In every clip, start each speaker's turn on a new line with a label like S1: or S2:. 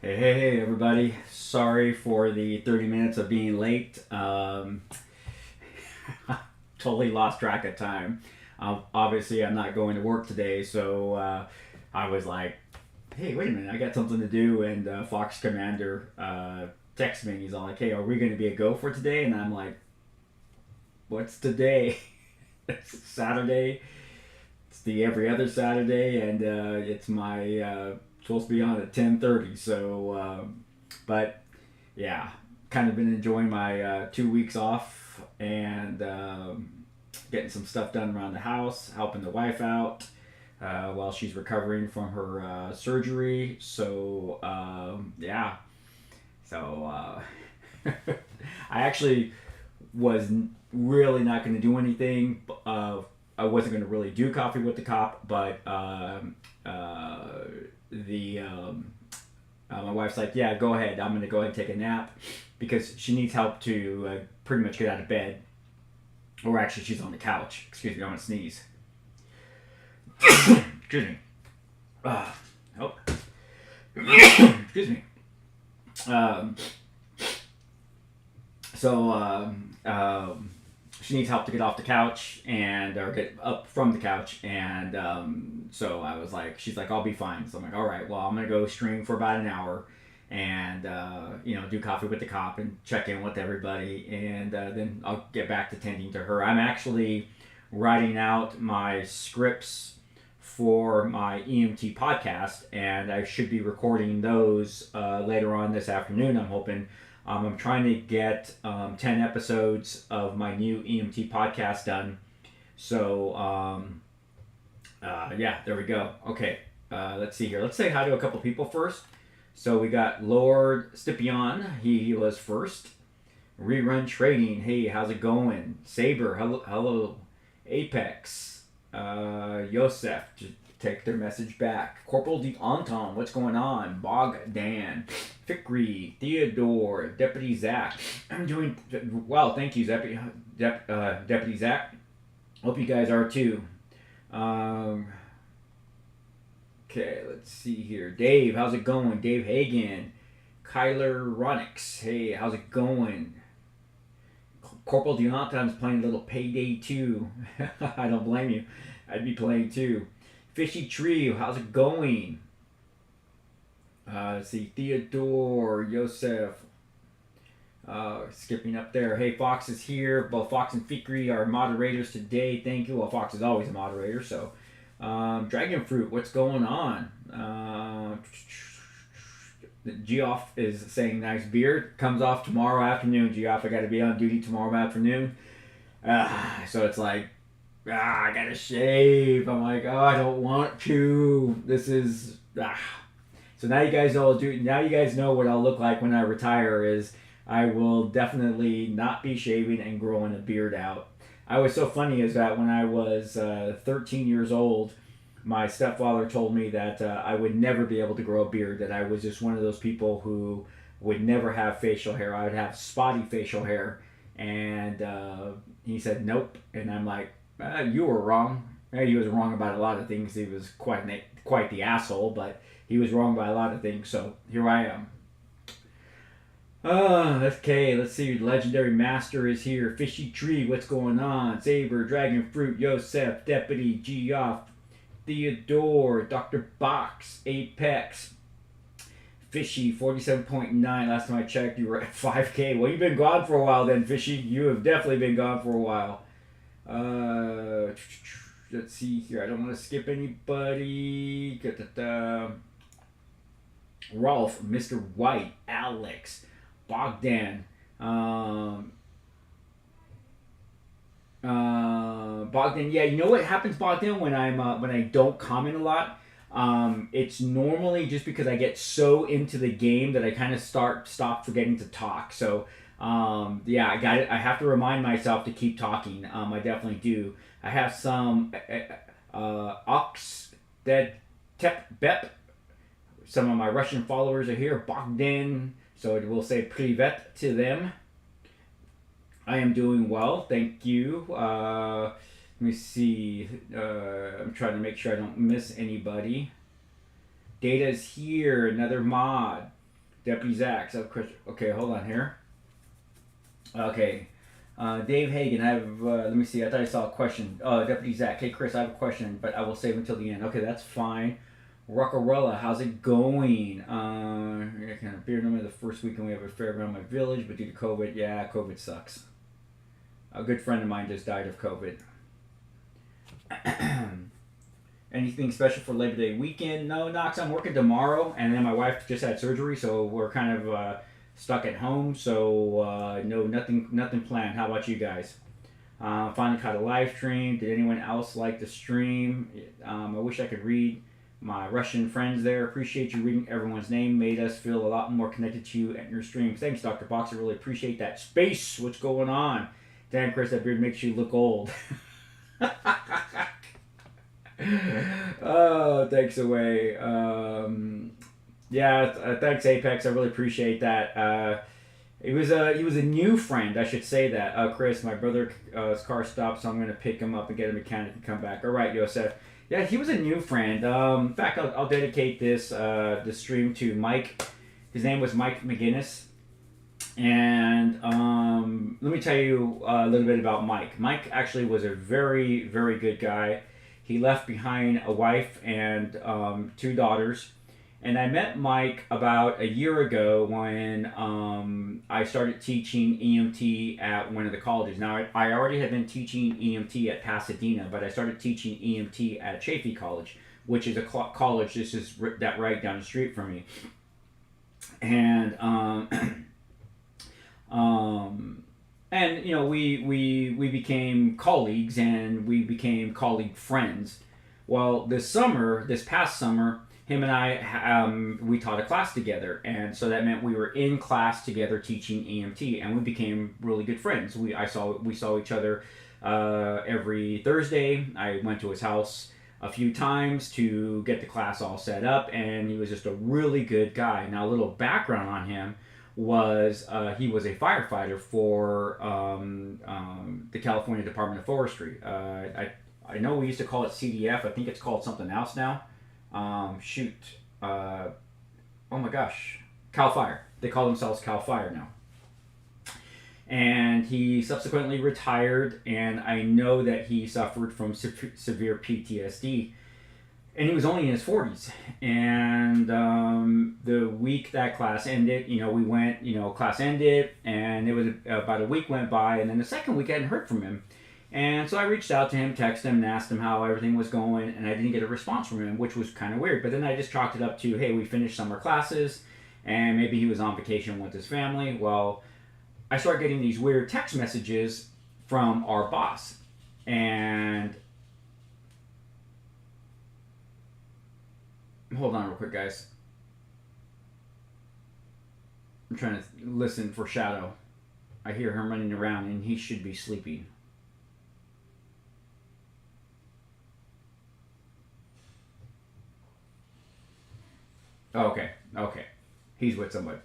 S1: Hey, everybody. Sorry for the 30 minutes of being late. Totally lost track of time. Obviously, I'm not going to work today, so I was like, hey, wait a minute, I got something to do. And Fox Commander texts me and he's all like, hey, are we going to be a go for today? And I'm like, what's today? It's Saturday. It's the every other Saturday, and it's my supposed to be on at 10:30. So, but yeah, kind of been enjoying my 2 weeks off and getting some stuff done around the house, helping the wife out while she's recovering from her surgery. So yeah, so I actually was really not going to do anything. I wasn't going to really do coffee with the cop, but my wife's like, yeah, go ahead. I'm going to go ahead and take a nap because she needs help to pretty much get out of bed. Or actually, she's on the couch. Excuse me, I'm going to sneeze. Excuse me. Oh. Excuse me. She needs help to get off the couch or get up from the couch, and so I was like, she's like, I'll be fine. So I'm like, all right, well, I'm gonna go stream for about an hour, and do coffee with the cop and check in with everybody, and then I'll get back to tending to her. I'm actually writing out my scripts for my EMT podcast, and I should be recording those later on this afternoon. I'm hoping. I'm trying to get 10 episodes of my new EMT podcast done. So, yeah, there we go. Okay, let's see here. Let's say hi to a couple people first. So we got Lord Stipion. He was first. Rerun Trading. Hey, how's it going? Saber. Hello. Apex. Yosef. Just take their message back. Corporal D. Anton. What's going on? Bogdan. Fikri. Theodore. Deputy Zach. I'm doing well. Thank you, Deputy Zach. Hope you guys are too. Okay, let's see here. Dave, how's it going? Dave Hagan. Kyler Ronix. Hey, how's it going? Corporal Deonton's playing a little Payday 2. I don't blame you. I'd be playing too. Fishy Tree, how's it going? Let's see. Theodore, Yosef. Skipping up there. Hey, Fox is here. Both Fox and Fikri are moderators today. Thank you. Well, Fox is always a moderator, so. Dragon Fruit, what's going on? Geoff is saying nice beard. Comes off tomorrow afternoon, Geoff. I got to be on duty tomorrow afternoon. So it's like, I gotta shave. I'm like, oh, I don't want to. This is, So now you guys now you guys know what I'll look like when I retire. Is I will definitely not be shaving and growing a beard out. I was so funny is that when I was 13 years old, my stepfather told me that I would never be able to grow a beard, that I was just one of those people who would never have facial hair. I would have spotty facial hair. And he said, nope. And I'm like, you were wrong. He was wrong about a lot of things. He was quite the asshole, but he was wrong by a lot of things. So here I am. Okay, let's see. Legendary Master is here. Fishy Tree, what's going on? Saber, Dragon Fruit, Yosef, Deputy, Geoff, Theodore, Dr. Box, Apex, Fishy, 47.9. Last time I checked, you were at 5K. Well, you've been gone for a while then, Fishy. You have definitely been gone for a while. Let's see here. I don't want to skip anybody. Rolf, Mr. White, Alex, Bogdan, Bogdan. Yeah, you know what happens, Bogdan, when I don't comment a lot. It's normally just because I get so into the game that I kind of stop forgetting to talk. So yeah, I got it. I have to remind myself to keep talking. I definitely do. I have some Ox Dead Tep Bep. Some of my Russian followers are here. Bogdan. So it will say privet to them. I am doing well, thank you. Let me see. I'm trying to make sure I don't miss anybody. Data's here, another mod. Deputy Zach. So okay, hold on here. Okay. Dave Hagen, I have, let me see, I thought I saw a question. Deputy Zach, hey Chris, I have a question, but I will save until the end. Okay, that's fine. Rockarella, how's it going? I kind of beer number the first weekend we have a fair around my village, but due to COVID, yeah, COVID sucks. A good friend of mine just died of COVID. Anything special for Labor Day weekend? No, Knox, I'm working tomorrow, and then my wife just had surgery, so we're kind of stuck at home, so no, nothing planned. How about you guys? Finally caught a live stream. Did anyone else like the stream? I wish I could read my Russian friends there. Appreciate you reading everyone's name. Made us feel a lot more connected to you and your streams. Thanks, Dr. Box. I really appreciate that space. What's going on? Damn, Chris, that beard makes you look old. Oh, thanks away. Thanks Apex. I really appreciate that. He was a new friend. I should say that. Chris, my brother's car stopped, so I'm gonna pick him up and get a mechanic and come back. All right, Yosef. Yeah, he was a new friend. In fact, I'll dedicate this stream to Mike. His name was Mike McGinnis. And let me tell you a little bit about Mike. Mike actually was a very, very good guy. He left behind a wife and 2 daughters. And I met Mike about a year ago when I started teaching EMT at one of the colleges. Now, I already had been teaching EMT at Pasadena, but I started teaching EMT at Chaffey College, which is a college. This is that right down the street from me. And and you know, we became colleagues, and we became colleague friends. Well, this past summer, him and I, we taught a class together, and so that meant we were in class together teaching EMT, and we became really good friends. We saw each other every Thursday. I went to his house a few times to get the class all set up, and he was just a really good guy. Now, a little background on him was he was a firefighter for the California Department of Forestry. I know we used to call it CDF. I think it's called something else now. Oh my gosh, Cal Fire. They call themselves Cal Fire now. And he subsequently retired, and I know that he suffered from severe PTSD. And he was only in his 40s. And the week that class ended, we went, class ended, and it was about a week went by, and then the second week I hadn't heard from him. And so I reached out to him, texted him, and asked him how everything was going, and I didn't get a response from him, which was kind of weird. But then I just chalked it up to, hey, we finished summer classes, and maybe he was on vacation with his family. Well, I started getting these weird text messages from our boss, and hold on real quick, guys. I'm trying to listen for Shadow. I hear him running around, and he should be sleeping. Okay. He's with somebody.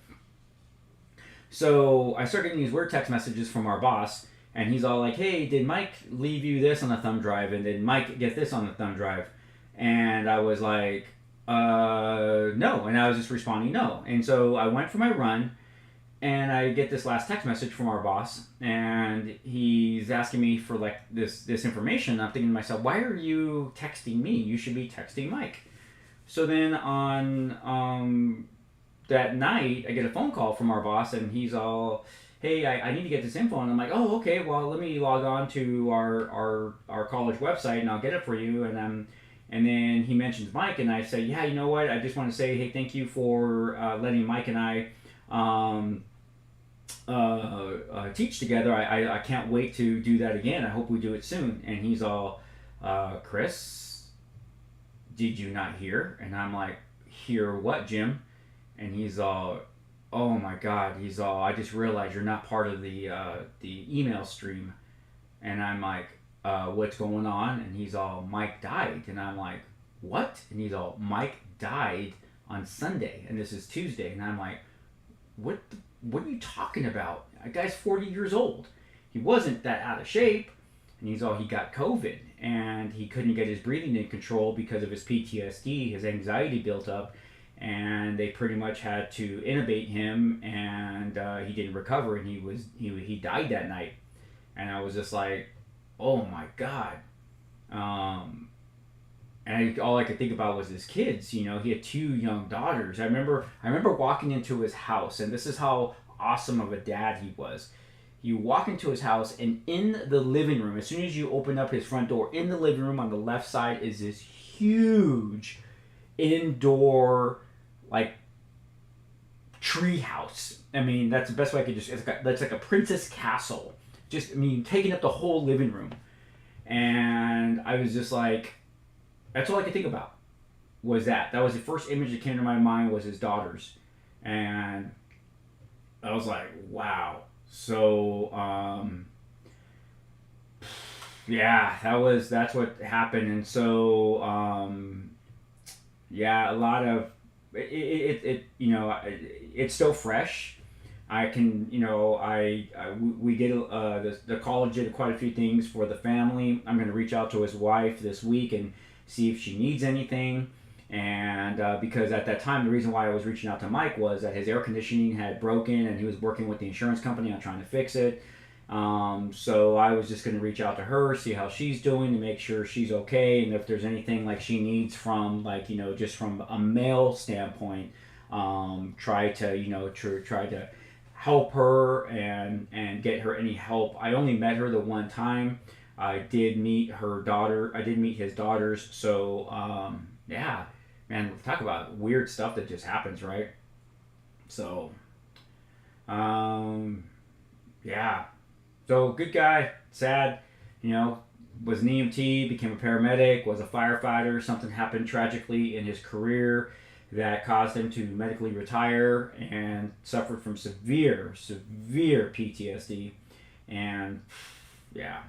S1: So I started getting these weird text messages from our boss, and he's all like, hey, did Mike leave you this on the thumb drive? And did Mike get this on the thumb drive? And I was like, no. And I was just responding no. And so I went for my run, and I get this last text message from our boss, and he's asking me for like this information. I'm thinking to myself, why are you texting me? You should be texting Mike. So then on that night, I get a phone call from our boss, and he's all, hey, I need to get this info. And I'm like, oh, okay, well, let me log on to our college website, and I'll get it for you. And then he mentions Mike, and I say, yeah, you know what? I just want to say, hey, thank you for letting Mike and I teach together. I can't wait to do that again. I hope we do it soon. And he's all, Chris, did you not hear? And I'm like, hear what, Jim? And he's all, oh my God. He's all, I just realized you're not part of the email stream. And I'm like, what's going on? And he's all, Mike died. And I'm like, what? And he's all, Mike died on Sunday, and this is Tuesday. And I'm like, what are you talking about? That guy's 40 years old. He wasn't that out of shape. And he's all, he got COVID, and he couldn't get his breathing in control because of his PTSD. His anxiety built up, and they pretty much had to intubate him, and he didn't recover, and he died that night. And I was just like, oh my god. And all I could think about was his kids. You know, he had 2 young daughters. I remember walking into his house, and this is how awesome of a dad he was. You walk into his house, and in the living room, as soon as you open up his front door, in the living room on the left side is this huge indoor, like, tree house. I mean, that's the best way I could that's like a princess castle. Just, I mean, taking up the whole living room. And I was just like, that's all I could think about was that. That was the first image that came to my mind, was his daughters. And I was like, wow. So, yeah, that's what happened. And so, yeah, a lot of, it you know, it's still fresh. I can, you know, we did, the college did quite a few things for the family. I'm going to reach out to his wife this week and see if she needs anything. And because at that time, the reason why I was reaching out to Mike was that his air conditioning had broken, and he was working with the insurance company on trying to fix it. So I was just going to reach out to her, see how she's doing, to make sure she's okay, and if there's anything like she needs from, like, you know, just from a male standpoint, try to, you know, try to help her and get her any help. I only met her the one time. I did meet her daughter. I did meet his daughters. So, yeah, man, talk about weird stuff that just happens, right? So, yeah. So, good guy, sad, you know, was an EMT, became a paramedic, was a firefighter. Something happened tragically in his career that caused him to medically retire, and suffered from severe PTSD. And, yeah.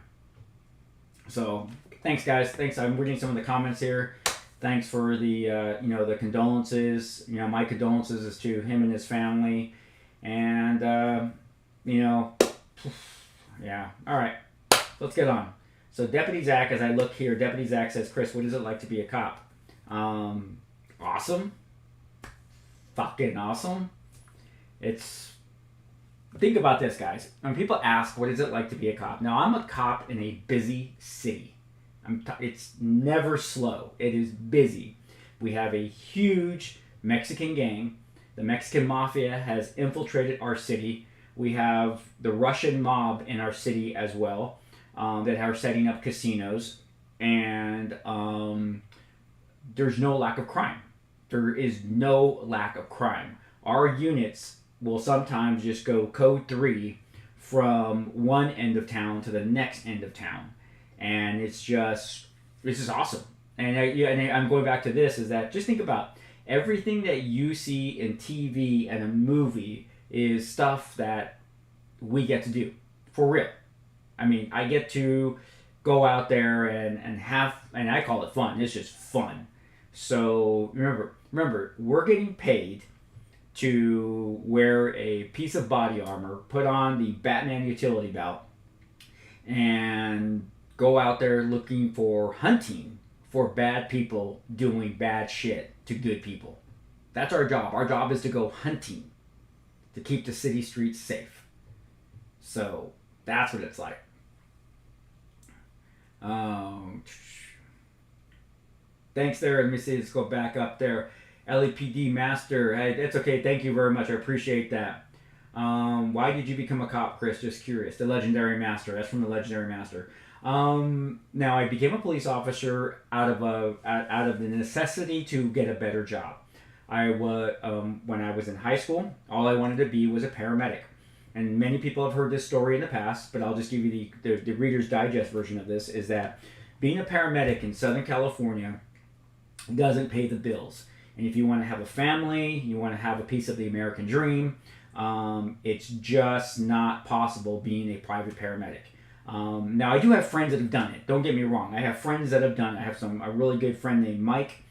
S1: So, thanks, guys. Thanks. I'm reading some of the comments here. Thanks for the, you know, the condolences. You know, my condolences is to him and his family. And, you know, yeah. All right. Let's get on. So, Deputy Zach, as I look here, Deputy Zach says, Chris, what is it like to be a cop? Awesome. Fucking awesome. Think about this, guys. When people ask, what is it like to be a cop? Now, I'm a cop in a busy city. It's never slow. It is busy. We have a huge Mexican gang. The Mexican mafia has infiltrated our city. We have the Russian mob in our city as well, that are setting up casinos. And there's no lack of crime. There is no lack of crime. Our units will sometimes just go code 3 from one end of town to the next end of town. And it's just awesome. And I'm going back to this, is that just think about everything that you see in TV and a movie is stuff that we get to do for real. I mean, I get to go out there and have, and I call it fun. It's just fun. So remember, we're getting paid to wear a piece of body armor, put on the Batman utility belt, and go out there hunting for bad people doing bad shit to good people. That's our job. Our job is to go hunting to keep the city streets safe. So that's what it's like. Thanks there. Let me see. Let's go back up there. LAPD Master. Hey, that's okay. Thank you very much. I appreciate that. Why did you become a cop, Chris? Just curious. The Legendary Master. That's from the Legendary Master. Now, I became a police officer out of the necessity to get a better job. When I was in high school, all I wanted to be was a paramedic. And many people have heard this story in the past, but I'll just give you the Reader's Digest version of this, is that being a paramedic in Southern California doesn't pay the bills. And if you want to have a family, you want to have a piece of the American dream, it's just not possible being a private paramedic. Now, I do have friends that have done it. Don't get me wrong. I have friends that have done it. I have a really good friend named Mike.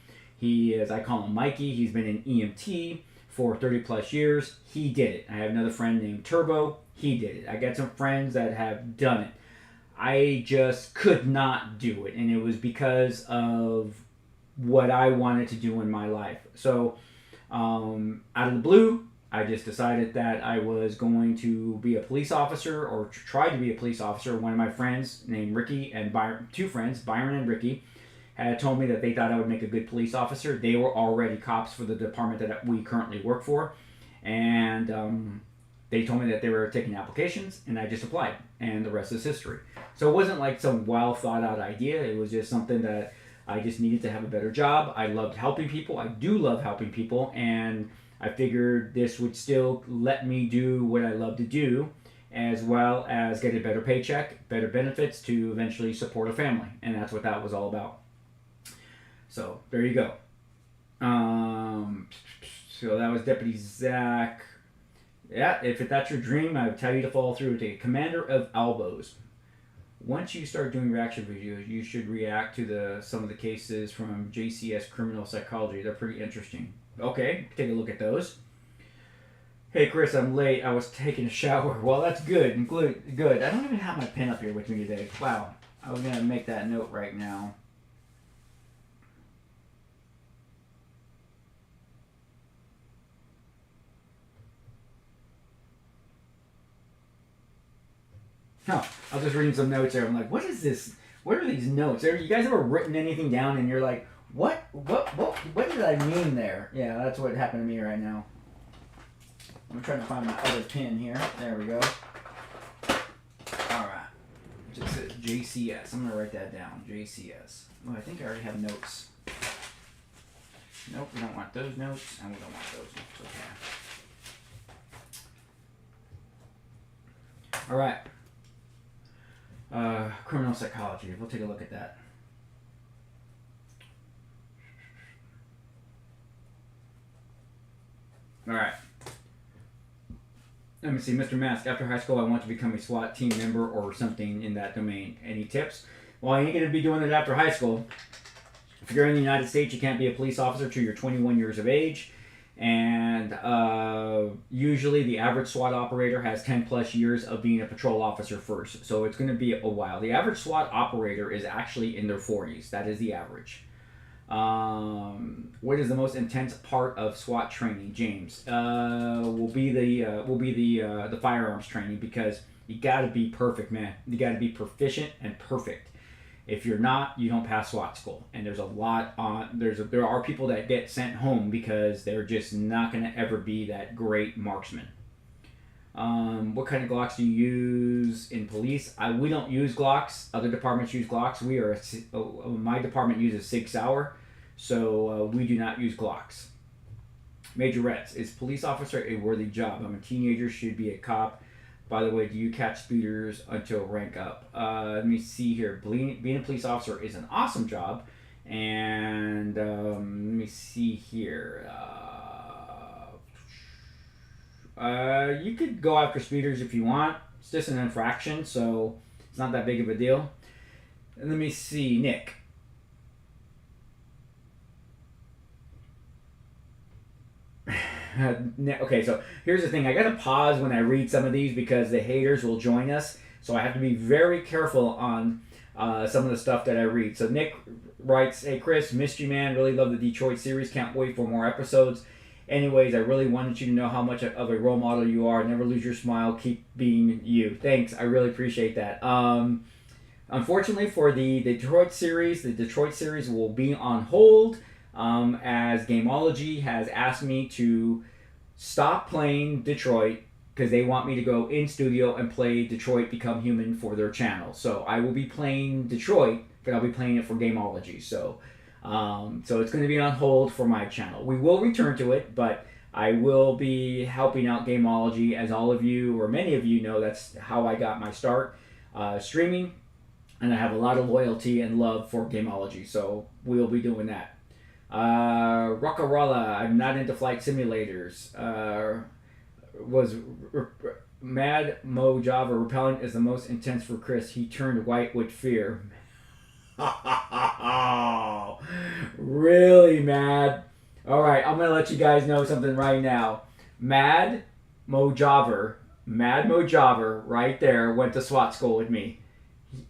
S1: I call him Mikey. He's been in EMT for 30 plus years. He did it. I have another friend named Turbo. He did it. I got some friends that have done it. I just could not do it. And it was because of what I wanted to do in my life. So Out of the blue, I just decided that I was going to be a police officer, or try to be a police officer. One of my friends named Ricky and Byron, two friends, Byron and Ricky, had told me that they thought I would make a good police officer. They were already cops for the department that we currently work for. And they told me that they were taking applications, and I just applied. And the rest is history. So it wasn't like some well thought out idea. It was just something that I just needed to have a better job. I loved helping people. I do love helping people. And I figured this would still let me do what I love to do, as well as get a better paycheck, better benefits to eventually support a family. And that's what that was all about. So there you go. So that was Deputy Zach. Yeah, if that's your dream, I would tell you to follow through with a Commander of Elbows. Once you start doing reaction videos, you should react to some of the cases from JCS Criminal Psychology. They're pretty interesting. Okay, take a look at those. Hey Chris, I'm late. I was taking a shower. Well, that's good. Good. I don't even have my pen up here with me today. Wow. I was going to make that note right now. Huh. I was just reading some notes there. I'm like, what is this? What are these notes? You guys ever written anything down and you're like, what did I mean there? Yeah, that's what happened to me right now. I'm trying to find my other pin here. There we go. All right. It just says JCS. I'm going to write that down. JCS. Oh, I think I already have notes. Nope, we don't want those notes, and we don't want those notes. Okay. All right. Criminal psychology. We'll take a look at that. All right. Let me see. Mr. Mask, after high school, I want to become a SWAT team member or something in that domain. Any tips? Well, you ain't going to be doing it after high school. If you're in the United States, you can't be a police officer till you're 21 years of age. And usually the average SWAT operator has 10 plus years of being a patrol officer first. So it's going to be a while. The average SWAT operator is actually in their 40s. That is the average. What is the most intense part of SWAT training, James? Will be the firearms training, because you got to be perfect, man. You got to be proficient and perfect. If you're not, you don't pass SWAT school. And there's a lot on. There are people that get sent home because they're just not going to ever be that great marksman. What kind of Glocks do you use in police? We don't use Glocks. Other departments use Glocks. My department uses Sig Sauer, so we do not use Glocks. Major Reds, is police officer a worthy job? I'm a teenager, should be a cop. By the way, do you catch speeders until rank up? Let me see here. Being a police officer is an awesome job. And let me see here. You could go after speeders if you want. It's just an infraction, so it's not that big of a deal. And let me see. Nick. Okay, so here's the thing. I gotta pause when I read some of these because the haters will join us. So I have to be very careful on some of the stuff that I read. So Nick writes, hey Chris, missed you, man. Really love the Detroit series. Can't wait for more episodes. Anyways, I really wanted you to know how much of a role model you are. Never lose your smile. Keep being you. Thanks. I really appreciate that. Unfortunately for the Detroit series will be on hold. As Gameology has asked me to stop playing Detroit because they want me to go in studio and play Detroit Become Human for their channel. So I will be playing Detroit, but I'll be playing it for Gameology. So it's going to be on hold for my channel. We will return to it, but I will be helping out Gameology. As all of you, or many of you know, that's how I got my start streaming. And I have a lot of loyalty and love for Gameology. So we'll be doing that. Rockarella, I'm not into flight simulators. Mad Mo Java repellent is the most intense for Chris. He turned white with fear. Really mad? Alright, I'm gonna let you guys know something right now. Mad Mo Java right there went to SWAT school with me.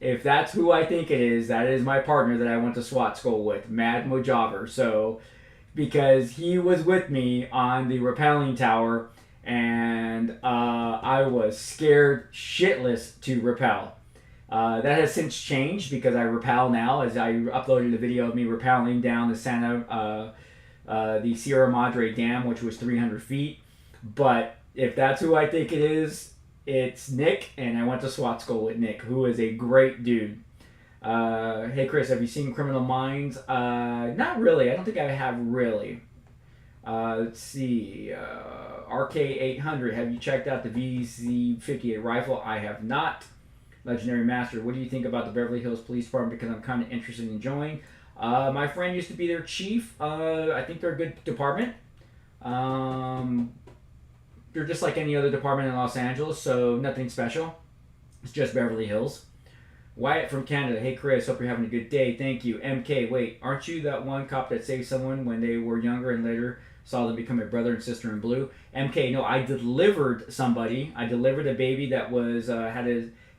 S1: If that's who I think it is, that is my partner that I went to SWAT school with, Mad Mojave. So because he was with me on the rappelling tower, and I was scared shitless to rappel. That has since changed because I rappel now, as I uploaded a video of me rappelling down the Sierra Madre Dam, which was 300 feet. But if that's who I think it is, it's Nick, and I went to SWAT school with Nick, who is a great dude. Hey Chris, have you seen Criminal Minds? Not really. I don't think I have really. Let's see. RK800, have you checked out the VZ58 rifle? I have not. Legendary Master, what do you think about the Beverly Hills Police Department? Because I'm kind of interested in joining. My friend used to be their chief. I think they're a good department. They're just like any other department in Los Angeles, so nothing special. It's just Beverly Hills. Wyatt from Canada. Hey Chris, hope you're having a good day. Thank you. MK, wait, aren't you that one cop that saved someone when they were younger and later saw them become a brother and sister in blue? MK, no, I delivered somebody. I delivered a baby that was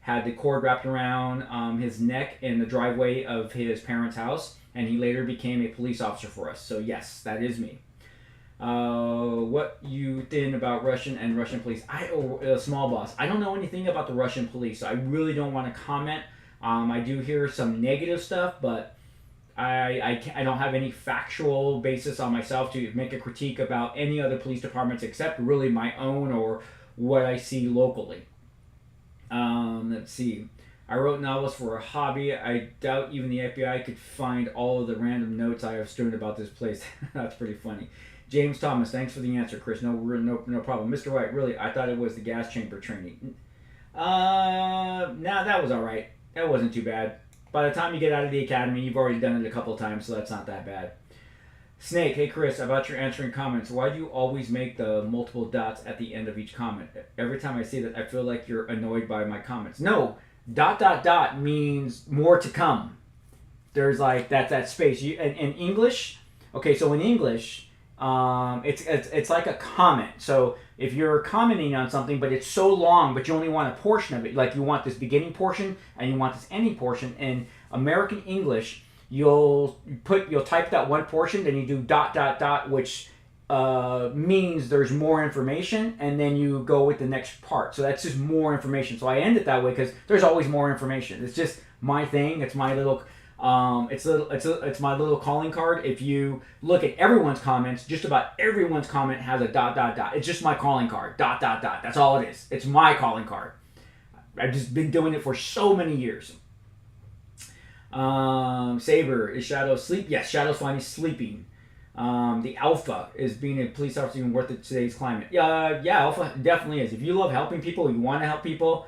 S1: had the cord wrapped around his neck in the driveway of his parents' house, and he later became a police officer for us. So yes, that is me. What you think about Russian police? Small boss. I don't know anything about the Russian police, so I really don't want to comment. I do hear some negative stuff, but I don't have any factual basis on myself to make a critique about any other police departments except really my own or what I see locally. Let's see. I wrote novels for a hobby. I doubt even the FBI could find all of the random notes I have strewn about this place. That's pretty funny. James Thomas, thanks for the answer, Chris. No problem. Mr. White, really, I thought it was the gas chamber training. That was all right. That wasn't too bad. By the time you get out of the academy, you've already done it a couple times, so that's not that bad. Snake, hey Chris, about your answering comments, why do you always make the multiple dots at the end of each comment? Every time I see that, I feel like you're annoyed by my comments. No, ... means more to come. There's like that space. In English, okay, so in English, it's like a comment. So if you're commenting on something, but it's so long, but you only want a portion of it, like you want this beginning portion and you want this ending portion. In American English, you'll type that one portion, then you do ... which means there's more information, and then you go with the next part. So that's just more information. So I end it that way because there's always more information. It's just my thing. It's my little. It's my little calling card. If you look at everyone's comments, just about everyone's comment has a ... It's just my calling card. ... That's all it is. It's my calling card. I've just been doing it for so many years. Saber, is Shadow asleep? Yes, Shadow's finally sleeping. The Alpha, is being a police officer even worth it in today's climate? Yeah, Alpha definitely is. If you love helping people, you want to help people,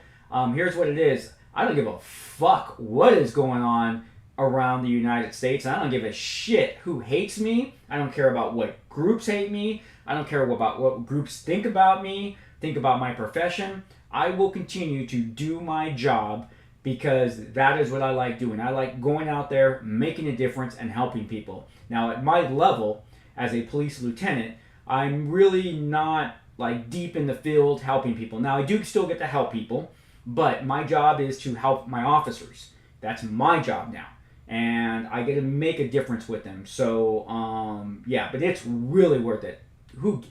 S1: here's what it is. I don't give a fuck what is going on around the United States. I don't give a shit who hates me. I don't care about what groups hate me. I don't care about what groups think about me, think about my profession. I will continue to do my job because that is what I like doing. I like going out there, making a difference, and helping people. Now, at my level, as a police lieutenant, I'm really not like deep in the field helping people. Now, I do still get to help people, but my job is to help my officers. That's my job now. And I get to make a difference with them. So, yeah, but it's really worth it. I'm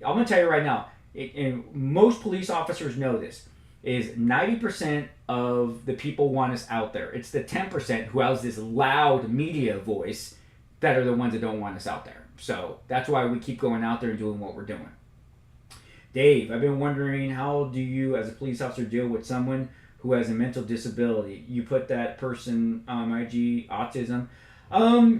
S1: going to tell you right now, and most police officers know this, is 90% of the people want us out there. It's the 10% who has this loud media voice that are the ones that don't want us out there. So that's why we keep going out there and doing what we're doing. Dave, I've been wondering, how do you as a police officer deal with someone who has a mental disability? You put that person IG autism.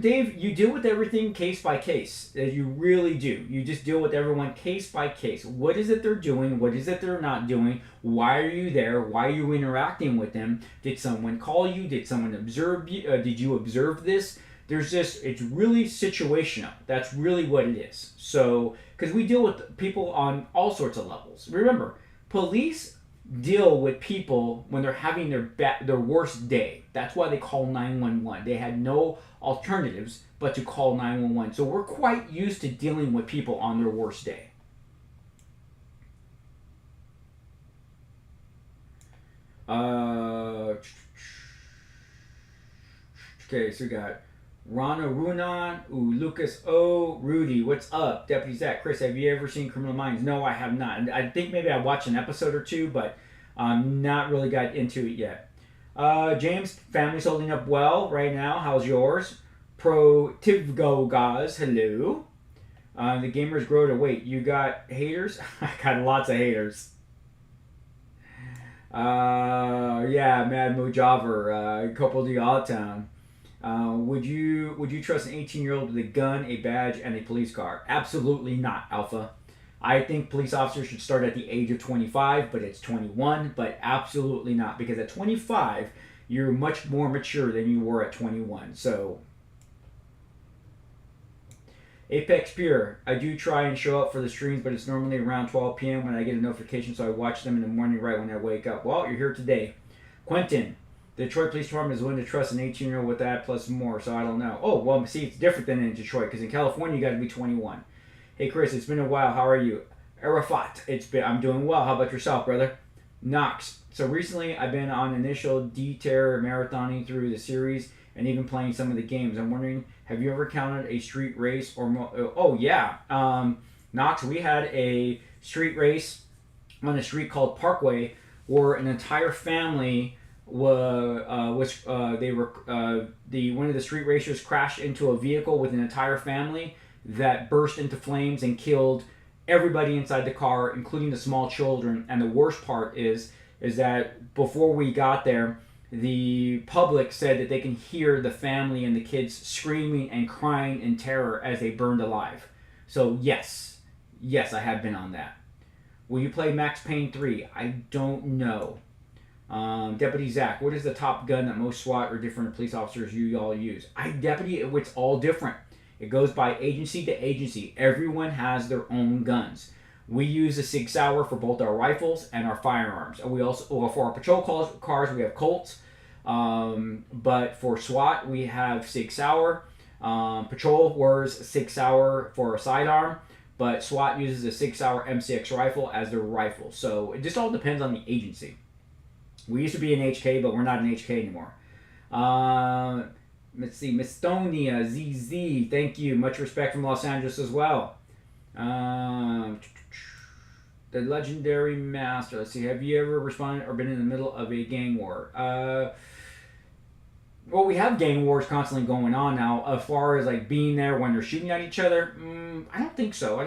S1: Dave, you deal with everything case by case. You really do. You just deal with everyone case by case. What is it they're doing? What is it they're not doing? Why are you there? Why are you interacting with them? Did someone call you? Did someone observe you? Did you observe this? It's really situational. That's really what it is. So, because we deal with people on all sorts of levels. Remember, police deal with people when they're having their worst day. That's why they call 911. They had no alternatives but to call 911. So we're quite used to dealing with people on their worst day. Okay, so we got Rana Runan, Lucas O, Rudy, what's up? Deputy Zach, Chris, have you ever seen Criminal Minds? No, I have not. I think maybe I watched an episode or two, but not really got into it yet. James, family's holding up well right now. How's yours? Pro Tivgo Gaz, hello. The gamers grow to wait. You got haters? I got lots of haters. Yeah, Mad Mojaver, Couple de Town. Would you trust an 18-year-old with a gun, a badge, and a police car? Absolutely not, Alpha. I think police officers should start at the age of 25, but it's 21, but absolutely not. Because at 25, you're much more mature than you were at 21. So, Apex Pure, I do try and show up for the streams, but it's normally around 12 p.m. when I get a notification, so I watch them in the morning right when I wake up. Well, you're here today. Quentin, the Detroit Police Department is willing to trust an 18-year-old with that plus more, so I don't know. Oh, well, see, it's different than in Detroit, because in California, you got to be 21. Hey, Chris, it's been a while. How are you? Arafat, I'm doing well. How about yourself, brother? Knox, so recently I've been on initial D-Terror marathoning through the series and even playing some of the games. I'm wondering, have you ever counted a street race or oh yeah, Knox, we had a street race on a street called Parkway where an entire family one of the street racers crashed into a vehicle with an entire family that burst into flames and killed everybody inside the car, including the small children. And the worst part is that before we got there, the public said that they can hear the family and the kids screaming and crying in terror as they burned alive. So yes, I have been on that. Will you play Max Payne 3? I don't know. Deputy Zach, what is the top gun that most SWAT or different police officers you all use? It's all different. It goes by agency to agency. Everyone has their own guns. We use a Sig Sauer for both our rifles and our firearms. We also, for our patrol cars, we have Colts. But for SWAT, we have Sig Sauer. Patrol wears Sig Sauer for a sidearm, but SWAT uses a Sig Sauer MCX rifle as their rifle. So it just all depends on the agency. We used to be an HK, but we're not an HK anymore. Let's see, Mistonia ZZ, thank you. Much respect from Los Angeles as well. The legendary master. Let's see. Have you ever responded or been in the middle of a gang war? Well, we have gang wars constantly going on now. As far as like being there when they're shooting at each other, I don't think so. I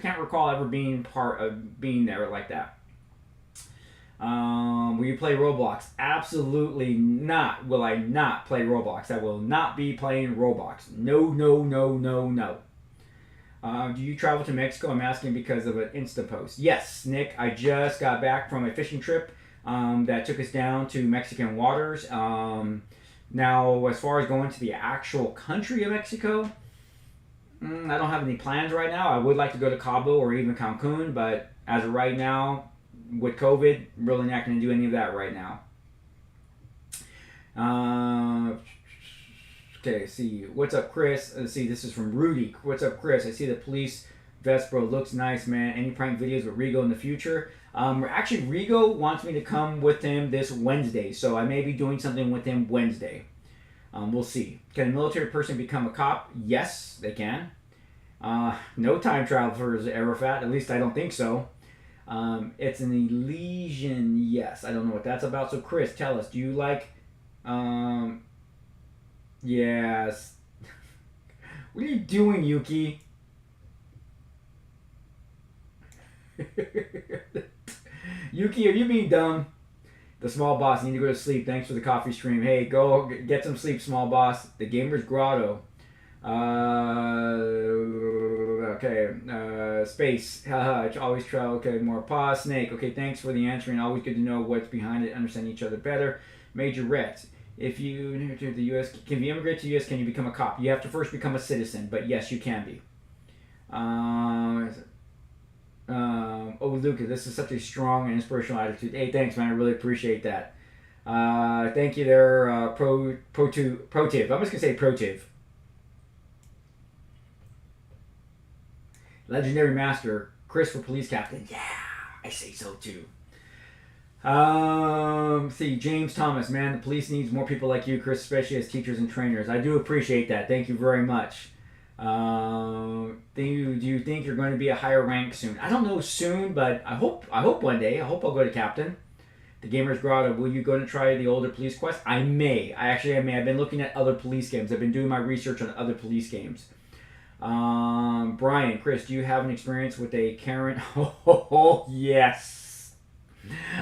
S1: can't recall ever being part of being there like that. Will you play Roblox? Absolutely not. Will I not play Roblox? I will not be playing Roblox. No. Do you travel to Mexico? I'm asking because of an Insta post. Yes, Nick. I just got back from a fishing trip that took us down to Mexican waters. Now, as far as going to the actual country of Mexico, I don't have any plans right now. I would like to go to Cabo or even Cancun, but as of right now, with COVID, really not going to do any of that right now. Okay, see. What's up, Chris? Let's see, this is from Rudy. What's up, Chris? I see the police vest, bro. Looks nice, man. Any prank videos with Rigo in the future? Actually, Rigo wants me to come with him this Wednesday, so I may be doing something with him Wednesday. We'll see. Can a military person become a cop? Yes, they can. No time travelers, Arafat. At least I don't think so. It's an Elysian. Yes, I don't know what that's about. So, Chris, tell us. Do you like? Yes. What are you doing, Yuki? Yuki, are you being dumb? The small boss, need to go to sleep. Thanks for the coffee stream. Hey, go get some sleep, small boss. The Gamer's Grotto. Okay. Space. Haha. Always try. Okay, more pause. Snake. Okay, thanks for the answering. Always good to know what's behind it. Understand each other better. Major Rex. If you immigrate to the U.S., can you immigrate to the U.S., can you become a cop? You have to first become a citizen, but yes, you can be. Oh, Luca, this is such a strong and inspirational attitude. Hey, thanks, man. I really appreciate that. Thank you there, Protiv. I'm just going to say Protiv. Legendary Master, Chris for Police Captain. Yeah, I say so too. See, James Thomas, man, the police needs more people like you, Chris, especially as teachers and trainers. I do appreciate that. Thank you very much. Do you think you're going to be a higher rank soon? I don't know soon, but I hope one day. I hope I'll go to captain. The Gamers Grotto, will you go to try the older police quest? I may. I may. I've been looking at other police games. I've been doing my research on other police games. Brian, Chris, do you have an experience with a Karen? Oh, yes.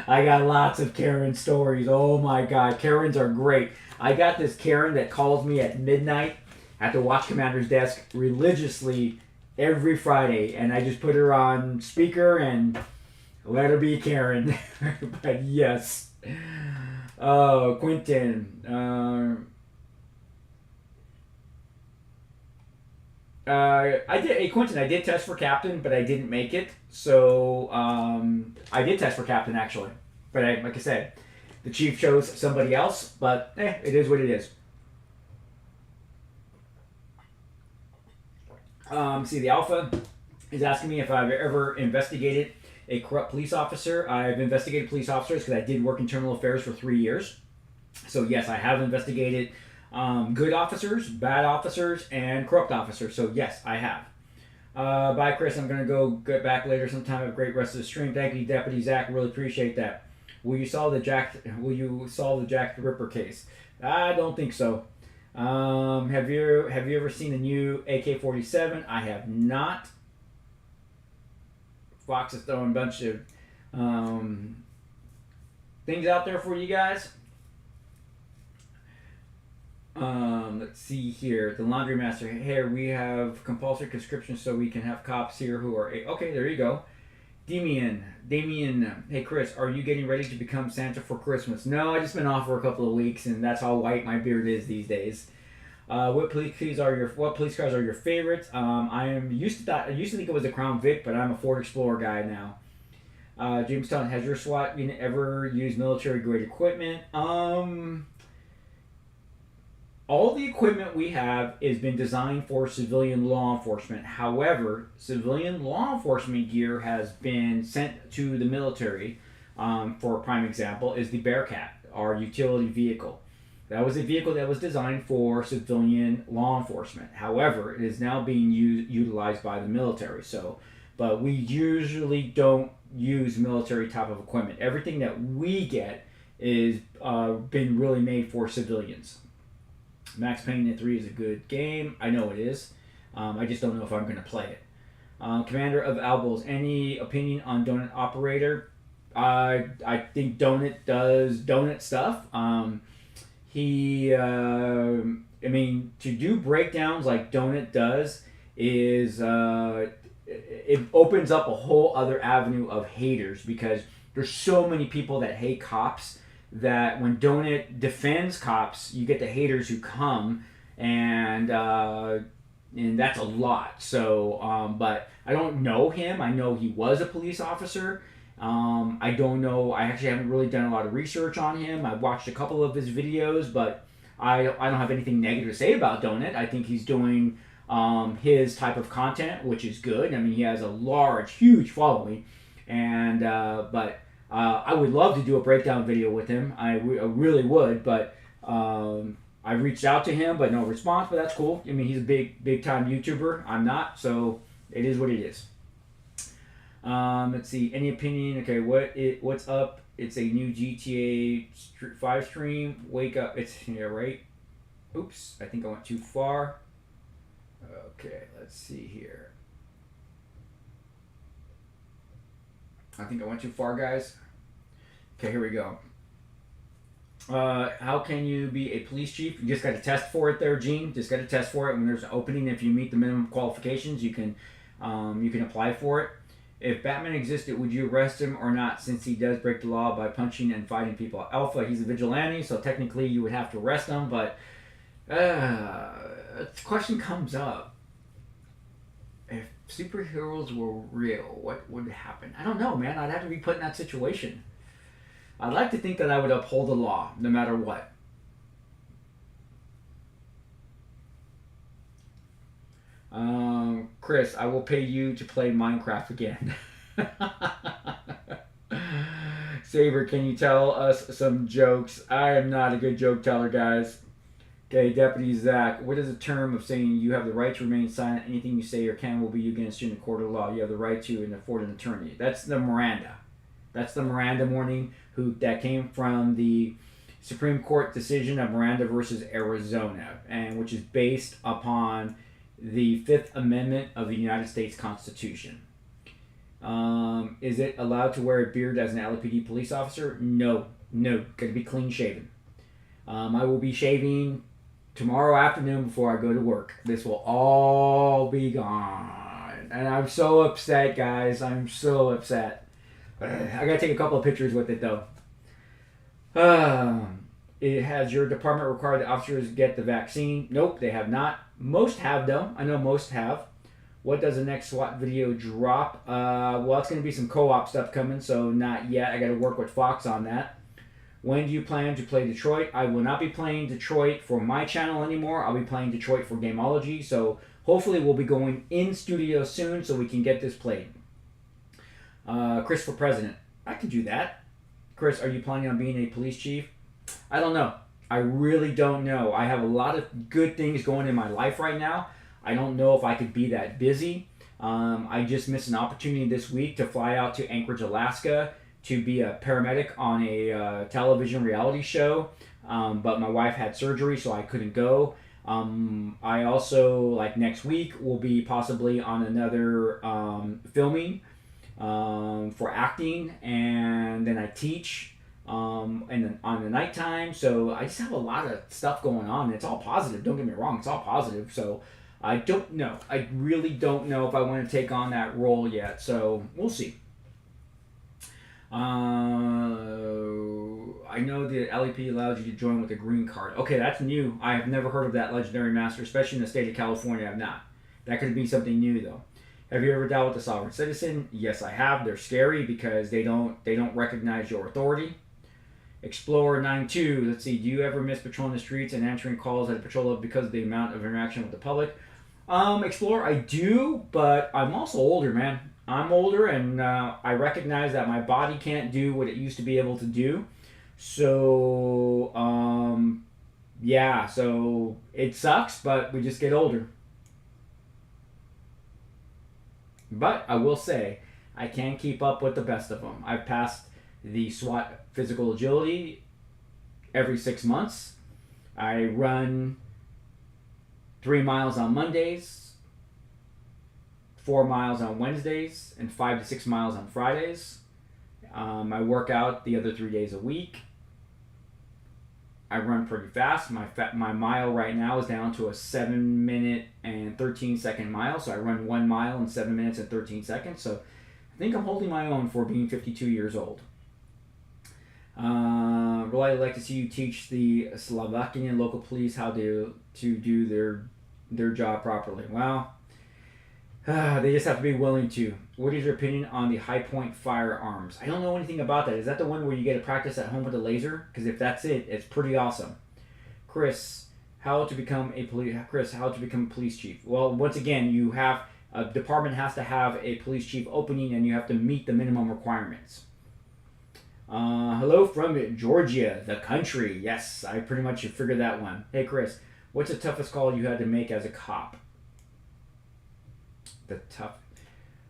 S1: I got lots of Karen stories. Oh my God, Karens are great. I got this Karen that calls me at midnight at the watch commander's desk religiously every Friday, and I just put her on speaker and let her be Karen. But yes. Oh, Quentin. Quentin, I did test for captain, but I didn't make it. So, I did test for captain, actually. But like I said, the chief chose somebody else, but it is what it is. See, the Alpha is asking me if I've ever investigated a corrupt police officer. I've investigated police officers because I did work internal affairs for 3 years. So, yes, I have investigated good officers, bad officers, and corrupt officers. So yes, I have. Bye, Chris. I'm gonna go get back later sometime. Have a great rest of the stream. Thank you, Deputy Zach. Really appreciate that. Will you solve the Jack the Ripper case? I don't think so. Have you ever seen the new AK-47? I have not. Fox is throwing a bunch of things out there for you guys. Let's see here. The Laundry Master. Here we have compulsory conscription, so we can have cops here who are okay. There you go. Damien. Hey Chris, are you getting ready to become Santa for Christmas? No, I just been off for a couple of weeks, and that's how white my beard is these days. What police cars are your favorites? I used to think it was the Crown Vic, but I'm a Ford Explorer guy now. Jamestown, has your SWAT unit ever used military grade equipment? All the equipment we have has been designed for civilian law enforcement. However, civilian law enforcement gear has been sent to the military. For a prime example, is the Bearcat, our utility vehicle. That was a vehicle that was designed for civilian law enforcement. However, it is now being utilized by the military. But we usually don't use military type of equipment. Everything that we get is been really made for civilians. Max Payne 3 is a good game. I know it is. I just don't know if I'm going to play it. Commander of Albos, any opinion on Donut Operator? I think Donut does Donut stuff. To do breakdowns like Donut does is it opens up a whole other avenue of haters, because there's so many people that hate cops that when Donut defends cops, you get the haters who come, and that's a lot. So, but I don't know him. I know he was a police officer. I don't know. I actually haven't really done a lot of research on him. I've watched a couple of his videos, but I don't have anything negative to say about Donut. I think he's doing his type of content, which is good. I mean, he has a huge following, and but I would love to do a breakdown video with him. I really would, but I reached out to him, but no response. But that's cool. I mean, he's a big time YouTuber. I'm not, so it is what it is. Let's see. Any opinion? Okay, what's up? It's a new GTA 5 stream. Wake up. It's here, right? Oops, I think I went too far. Okay, let's see here. I think I went too far, guys. Okay, here we go. How can you be a police chief? You just got to test for it there, Gene. Just got to test for it. When there's an opening, if you meet the minimum qualifications, you can apply for it. If Batman existed, would you arrest him or not, since he does break the law by punching and fighting people? Alpha, he's a vigilante, so technically you would have to arrest him, but the question comes up. If superheroes were real, what would happen? I don't know, man. I'd have to be put in that situation. I'd like to think that I would uphold the law, no matter what. Chris, Saber, can you tell us some jokes? I am not a good joke teller, guys. Okay, Deputy Zach, what is the term of saying you have the right to remain silent? Anything you say or can will be against you in a court of law. You have the right to and afford an attorney. That's the Miranda. That's the Miranda warning that came from the Supreme Court decision of Miranda versus Arizona, and which is based upon the Fifth Amendment of the United States Constitution. Is it allowed to wear a beard as an LAPD police officer? No. Got to be clean shaven. I will be shaving tomorrow afternoon before I go to work. This will all be gone. And I'm so upset, guys. I'm so upset. I gotta take a couple of pictures with it, though. Has your department required the officers get the vaccine? Nope, they have not. Most have, though. I know most have. What does the next SWAT video drop? Well, it's going to be some co-op stuff coming, so not yet. I got to work with Fox on that. When do you plan to play Detroit? I will not be playing Detroit for my channel anymore. I'll be playing Detroit for Gameology, so hopefully we'll be going in studio soon so we can get this played. Chris for president. I could do that. Chris, are you planning on being a police chief? I don't know. I really don't know. I have a lot of good things going in my life right now. I don't know if I could be that busy. I just missed an opportunity this week to fly out to Anchorage, Alaska to be a paramedic on a television reality show. But my wife had surgery, so I couldn't go. I also, like next week, will be possibly on another filming for acting, and then I teach and then on the nighttime. So I just have a lot of stuff going on. It's all positive. Don't get me wrong. It's all positive. So I don't know. I really don't know if I want to take on that role yet. So we'll see. I know the LEP allows you to join with a green card. Okay, that's new. I have never heard of that, Legendary Master, especially in the state of California. I have not. That could be something new, though. Have you ever dealt with a sovereign citizen? Yes, I have. They're scary because they don't recognize your authority. Explorer 92. Let's see. Do you ever miss patrolling the streets and answering calls at a patrol level because of the amount of interaction with the public? Explorer, I do, but I'm also older, man. I'm older, and I recognize that my body can't do what it used to be able to do. So, yeah, so it sucks, but we just get older. But I will say, I can keep up with the best of them. I've passed the SWAT physical agility every 6 months. I run 3 miles on Mondays, 4 miles on Wednesdays, and 5 to 6 miles on Fridays. I work out the other 3 days a week. I run pretty fast. My mile right now is down to a 7-minute and 13-second mile. So I run 1 mile in 7 minutes and 13 seconds. So I think I'm holding my own for being 52 years old. Really, I'd like to see you teach the Slovakian local police how to do their job properly. Well, they just have to be willing to. What is your opinion on the High Point firearms? I don't know anything about that. Is that the one where you get to practice at home with a laser? Because if that's it, it's pretty awesome. Chris, how to become a police chief? Well, once again, you have a department has to have a police chief opening, and you have to meet the minimum requirements. Hello from Georgia, the country. Yes, I pretty much figured that one. Hey, Chris, what's the toughest call you had to make as a cop?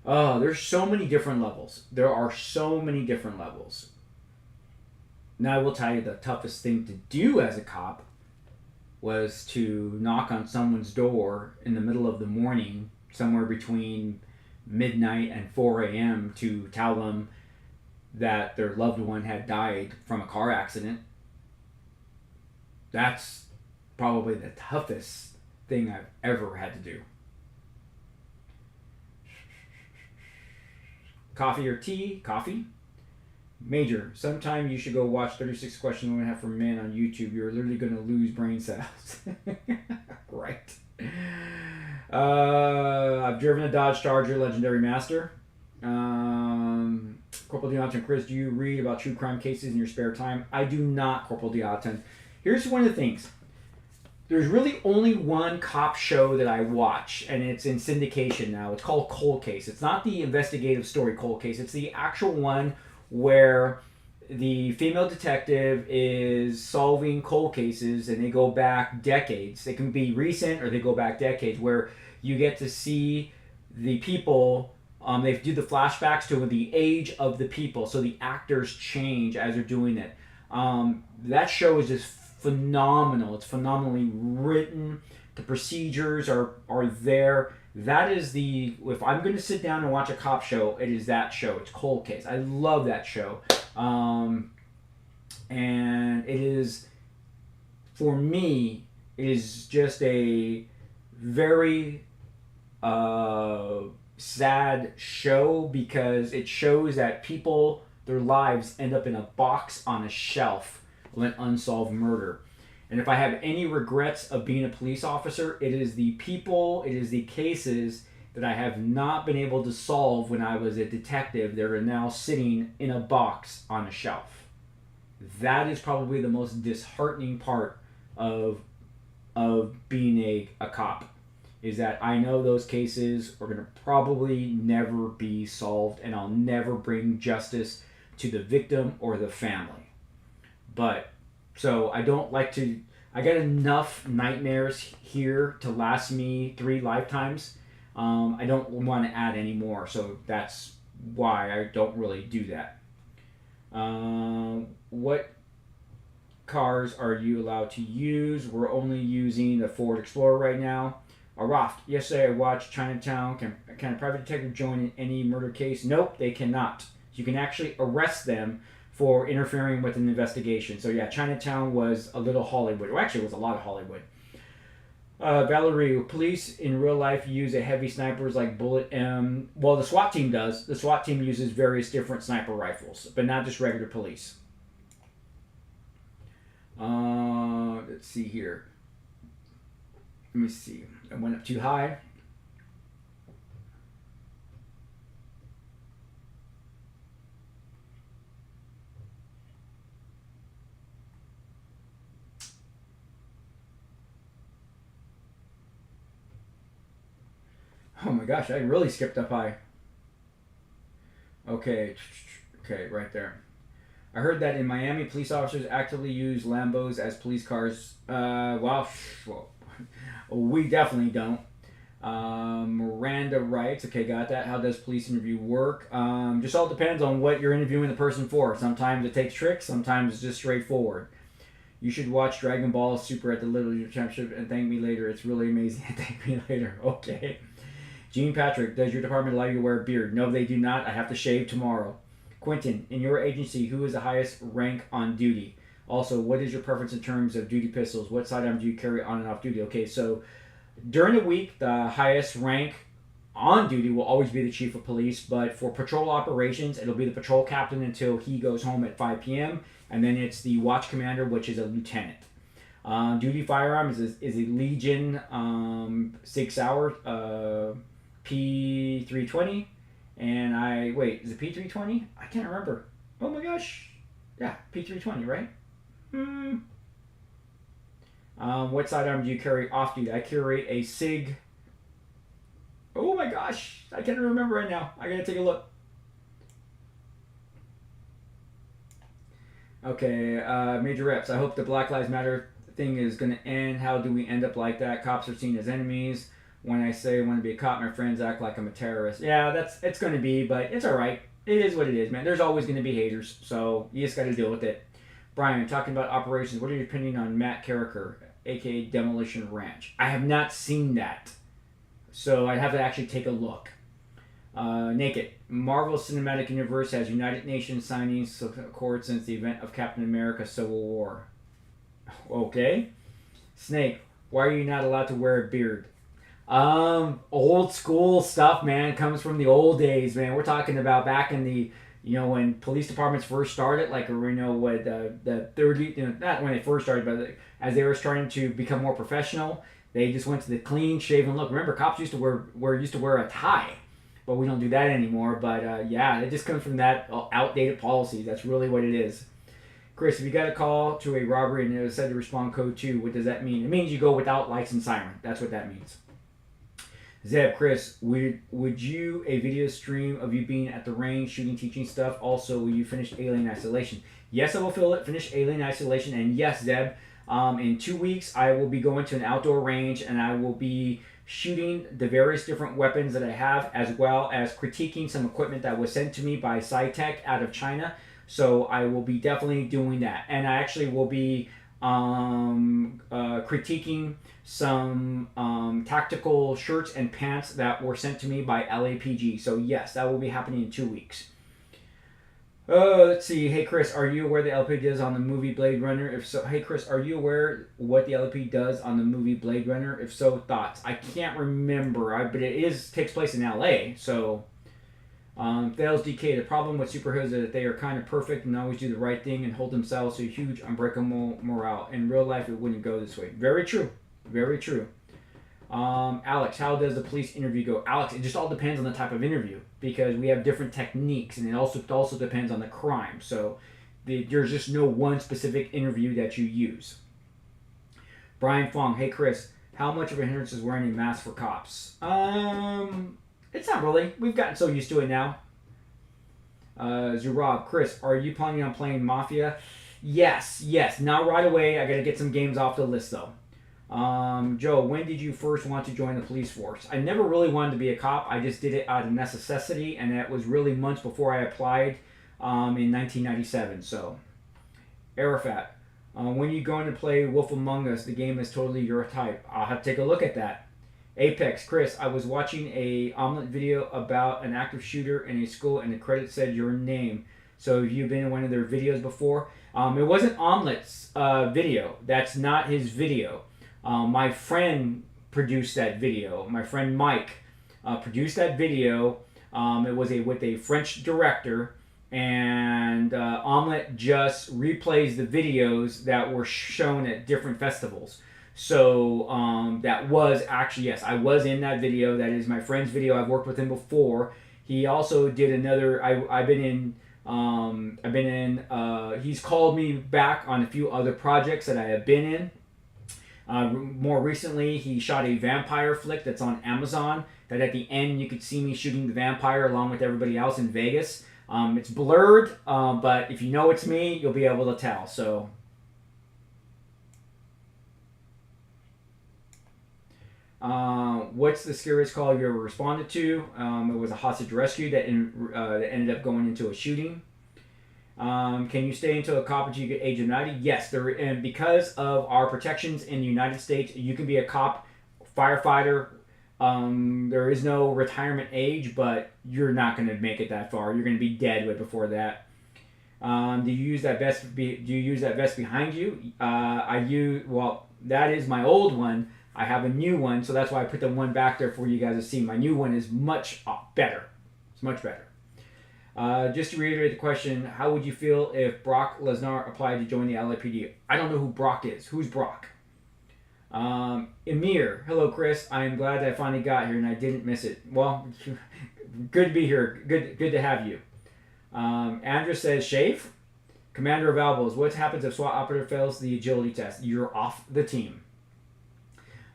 S1: There's so many different levels. There are so many different levels. Now I will tell you the toughest thing to do as a cop was to knock on someone's door in the middle of the morning, somewhere between midnight and 4 a.m. to tell them that their loved one had died from a car accident. That's probably the toughest thing I've ever had to do. Coffee or tea? Coffee. Major, sometime you should go watch 36 Questions Women Have for Men on YouTube. You're literally going to lose brain cells. Right. I've driven a Dodge Charger, Legendary Master. Corporal Deontay, Chris, do you read about true crime cases in your spare time? I do not, Corporal Deontay. Here's one of the things. There's really only one cop show that I watch, and it's in syndication now. It's called Cold Case. It's not the investigative story Cold Case. It's the actual one where the female detective is solving cold cases, and they go back decades. They can be recent or they go back decades, where you get to see the people. They do the flashbacks to the age of the people, so the actors change as they're doing it. That show is just phenomenal. It's phenomenally written. The procedures are there. That is the, if I'm going to sit down and watch a cop show, it is that show. It's Cold Case. I love that show. And it is, for me, it is just a very sad show, because it shows that people, their lives end up in a box on a shelf of an unsolved murder. And if I have any regrets of being a police officer, it is the people, it is the cases that I have not been able to solve when I was a detective that are now sitting in a box on a shelf. That is probably the most disheartening part of being a cop, is that I know those cases are going to probably never be solved, and I'll never bring justice to the victim or the family. But so I don't like to, I got enough nightmares here to last me 3 lifetimes. I don't want to add any more, so that's why I don't really do that. What cars are you allowed to use? We're only using the Ford Explorer right now. Raft, yesterday I watched Chinatown. Can a private detective join in any murder case? Nope, they cannot. You can actually arrest them for interfering with an investigation. So yeah, Chinatown was a little Hollywood. Well, actually, it was a lot of Hollywood. Valerie, police in real life use a heavy snipers like Bullet M. Well, the SWAT team does. The SWAT team uses various different sniper rifles, but not just regular police. Let's see here. Let me see. I went up too high. Oh my gosh, I really skipped up high. Okay, right there. I heard that in Miami, police officers actively use Lambos as police cars. Well, we definitely don't. Miranda writes, okay, got that. How does police interview work? Just all depends on what you're interviewing the person for. Sometimes it takes tricks, sometimes it's just straightforward. You should watch Dragon Ball Super at the Little League Championship and thank me later. It's really amazing. Thank me later. Okay. Gene Patrick, does your department allow you to wear a beard? No, they do not. I have to shave tomorrow. Quentin, in your agency, who is the highest rank on duty? Also, what is your preference in terms of duty pistols? What sidearm do you carry on and off duty? Okay, so during the week, the highest rank on duty will always be the chief of police, but for patrol operations, it'll be the patrol captain until he goes home at 5 p.m., and then it's the watch commander, which is a lieutenant. Duty firearms is a Legion 6 hour P320, and is it P320? I can't remember. Oh my gosh. Yeah, P320, right? What sidearm do you carry off duty? I carry a SIG. Oh my gosh, I can't remember right now. I gotta take a look. Okay, Major Reps, I hope the Black Lives Matter thing is gonna end. How do we end up like that? Cops are seen as enemies. When I say I want to be a cop, my friends act like I'm a terrorist. Yeah, it's going to be, but it's all right. It is what it is, man. There's always going to be haters, so you just got to deal with it. Brian, talking about operations, what are your opinion on Matt Carricker, a.k.a. Demolition Ranch? I have not seen that, so I'd have to actually take a look. Naked, Marvel Cinematic Universe has United Nations signings accord since the event of Captain America Civil War. Okay. Snake, why are you not allowed to wear a beard? Old school stuff, man. Comes from the old days, man. We're talking about back in the, when police departments first started, like, what the 30, not when they first started, but as they were starting to become more professional, they just went to the clean shaven look. Remember, cops used to wear a tie, but we don't do that anymore. But yeah, it just comes from that outdated policy. That's really what it is. Chris, if you got a call to a robbery and it was said to respond code 2, what does that mean? It means you go without lights and siren. That's what that means. Zeb, Chris, would you a video stream of you being at the range, shooting, teaching stuff? Also, will you finish Alien Isolation? Yes, I will finish Alien Isolation, and yes, Zeb, in 2 weeks I will be going to an outdoor range and I will be shooting the various different weapons that I have, as well as critiquing some equipment that was sent to me by SciTech out of China. So I will be definitely doing that, and I actually will be critiquing some tactical shirts and pants that were sent to me by LAPG. So yes, that will be happening in 2 weeks. Let's see. Hey Chris, are you aware the LP does on the movie Blade Runner? If so, hey Chris, are you aware what the LP does on the movie Blade Runner? If so, thoughts? I can't remember, but it takes place in LA. So, Fails DK. The problem with superheroes is that they are kind of perfect and always do the right thing and hold themselves to a huge unbreakable morale. In real life, it wouldn't go this way. Very true. Very true. Alex, how does the police interview go? Alex, it just all depends on the type of interview, because we have different techniques, and it also depends on the crime. So there's just no one specific interview that you use. Brian Fong, hey Chris, how much of a hindrance is wearing a mask for cops? It's not really. We've gotten so used to it now. Zurab, Chris, are you planning on playing Mafia? Yes. Not right away. I got to get some games off the list though. Joe, when did you first want to join the police force? I never really wanted to be a cop. I just did it out of necessity, and that was really months before I applied in 1997. So, Arafat, when you going to play Wolf Among Us, the game is totally your type. I'll have to take a look at that. Apex, Chris, I was watching a Omelet video about an active shooter in a school, and the credit said your name. So have you been in one of their videos before? It wasn't Omelet's video. That's not his video. My friend produced that video. My friend Mike produced that video. It was with a French director, and Omelet just replays the videos that were shown at different festivals. So that was actually, yes, I was in that video. That is my friend's video. I've worked with him before. He also did another. I've been in. He's called me back on a few other projects that I have been in. More recently, he shot a vampire flick that's on Amazon. That at the end you could see me shooting the vampire along with everybody else in Vegas. It's blurred, but if you know it's me, you'll be able to tell. So. What's the scariest call you ever responded to? It was a hostage rescue that ended up going into a shooting. Can you stay until a cop until you get age of 90? Yes, and because of our protections in the United States, you can be a cop, firefighter. There is no retirement age, but you're not going to make it that far. You're going to be dead way before that. Do you use that vest? Do you use that vest behind you? Well, that is my old one. I have a new one, so that's why I put the one back there for you guys to see. My new one is much better. It's much better. Just to reiterate the question, how would you feel if Brock Lesnar applied to join the LAPD? I don't know who Brock is. Who's Brock? Emir, hello Chris. I am glad that I finally got here and I didn't miss it. Well, good to be here. Good to have you. Andrew says, shave? Commander of Elbows, what happens if SWAT operative fails the agility test? You're off the team.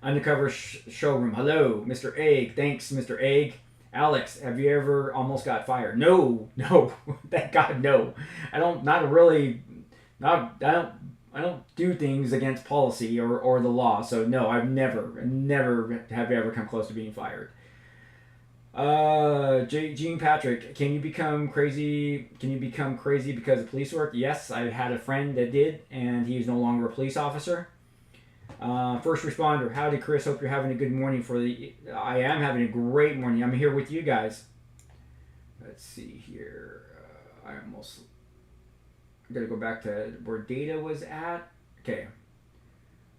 S1: Undercover showroom. Hello, Mr. Egg. Thanks, Mr. Egg. Alex, have you ever almost got fired? No. Thank God, no. I don't do things against policy or the law. So no, I've never have ever come close to being fired. Gene Patrick, can you become crazy because of police work? Yes, I had a friend that did, and he is no longer a police officer. First responder, howdy Chris, hope you're having a good morning I am having a great morning. I'm here with you guys. Let's see here. I gotta go back to where Data was at. Okay.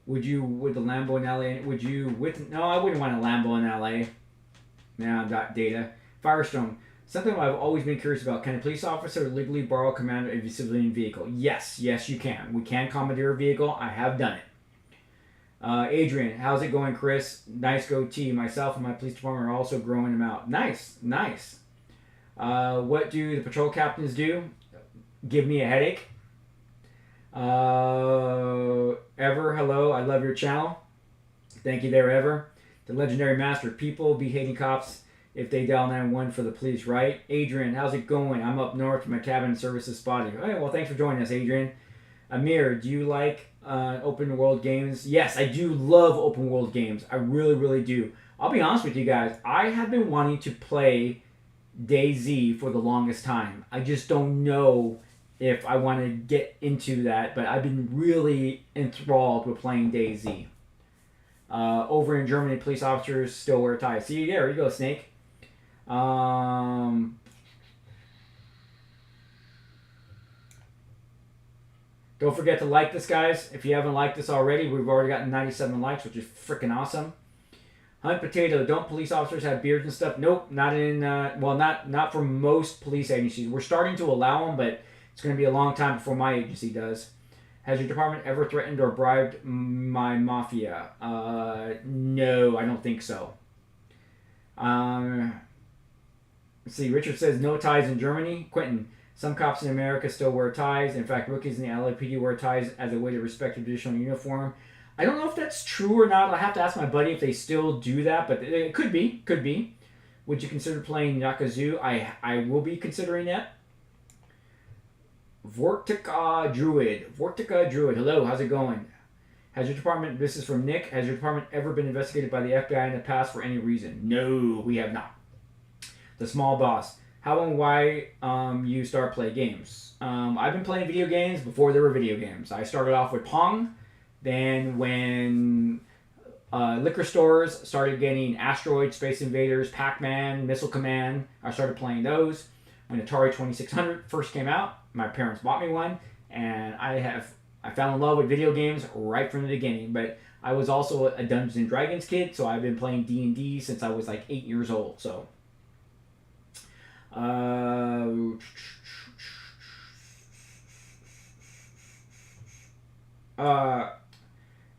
S1: With the Lambo in LA, no, I wouldn't want a Lambo in LA. Now got Data. Firestone, something I've always been curious about. Can a police officer legally borrow command of a civilian vehicle? Yes, you can. We can commandeer a vehicle. I have done it. Adrian, how's it going, Chris? Nice goatee. Myself and my police department are also growing them out. Nice. What do the patrol captains do? Give me a headache. Ever, hello. I love your channel. Thank you there, Ever. The legendary master. People be hating cops if they dial 911 for the police, right? Adrian, how's it going? I'm up north. My cabin service is spotty. All right, well, thanks for joining us, Adrian. Amir, do you like open world games? Yes, I do love open world games. I really, really do. I'll be honest with you guys. I have been wanting to play DayZ for the longest time. I just don't know if I want to get into that, but I've been really enthralled with playing DayZ. Over in Germany, police officers still wear ties. See, there you go, Snake. Don't forget to like this, guys. If you haven't liked this already, we've already gotten 97 likes, which is freaking awesome. Hunt Potato, don't police officers have beards and stuff? Nope, not in, well, not for most police agencies. We're starting to allow them, but it's going to be a long time before my agency does. Has your department ever threatened or bribed my mafia? No, I don't think so. Let's see, Richard says no ties in Germany. Quentin, some cops in America still wear ties. In fact, rookies in the LAPD wear ties as a way to respect the traditional uniform. I don't know if that's true or not. I have to ask my buddy if they still do that, but it could be. Could be. Would you consider playing Yakuza? I will be considering that. Vortica Druid. Hello, how's it going? Has your department, this is from Nick, has your department ever been investigated by the FBI in the past for any reason? No, we have not. The Small Boss. How and why you start play games? I've been playing video games before there were video games. I started off with Pong. Then when liquor stores started getting Asteroid, Space Invaders, Pac-Man, Missile Command, I started playing those. When Atari 2600 first came out, my parents bought me one, and I fell in love with video games right from the beginning. But I was also a Dungeons and Dragons kid, so I've been playing D&D since I was like 8 years old. So, oh,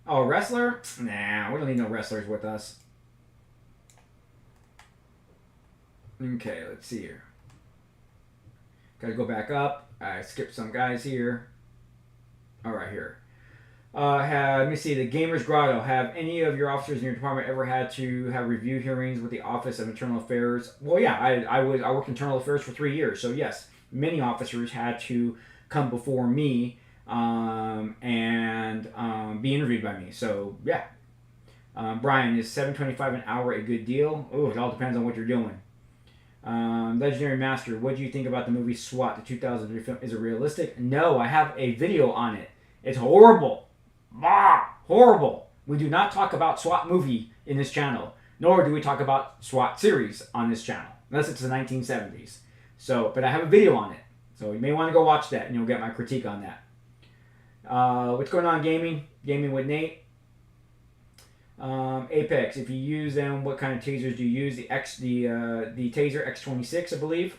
S1: wrestler? Nah, we don't need no wrestlers with us. Okay, let's see here. Gotta go back up. I skipped some guys here. All right, here. Let me see. The Gamers Grotto. Have any of your officers in your department ever had to have review hearings with the Office of Internal Affairs? Well, yeah, I worked Internal Affairs for 3 years, so yes, many officers had to come before me and be interviewed by me. So yeah. Brian, is $7.25 an hour a good deal? Oh, it all depends on what you're doing. Legendary Master, what do you think about the movie SWAT, the 2003 film? Is it realistic? No, I have a video on it. It's horrible. Horrible. We do not talk about SWAT movie in this channel, nor do we talk about SWAT series on this channel, unless it's the 1970s. So, but I have a video on it, so you may want to go watch that, and you'll get my critique on that. What's going on, gaming? Gaming with Nate. Apex, if you use them, what kind of tasers do you use? The Taser X26, I believe.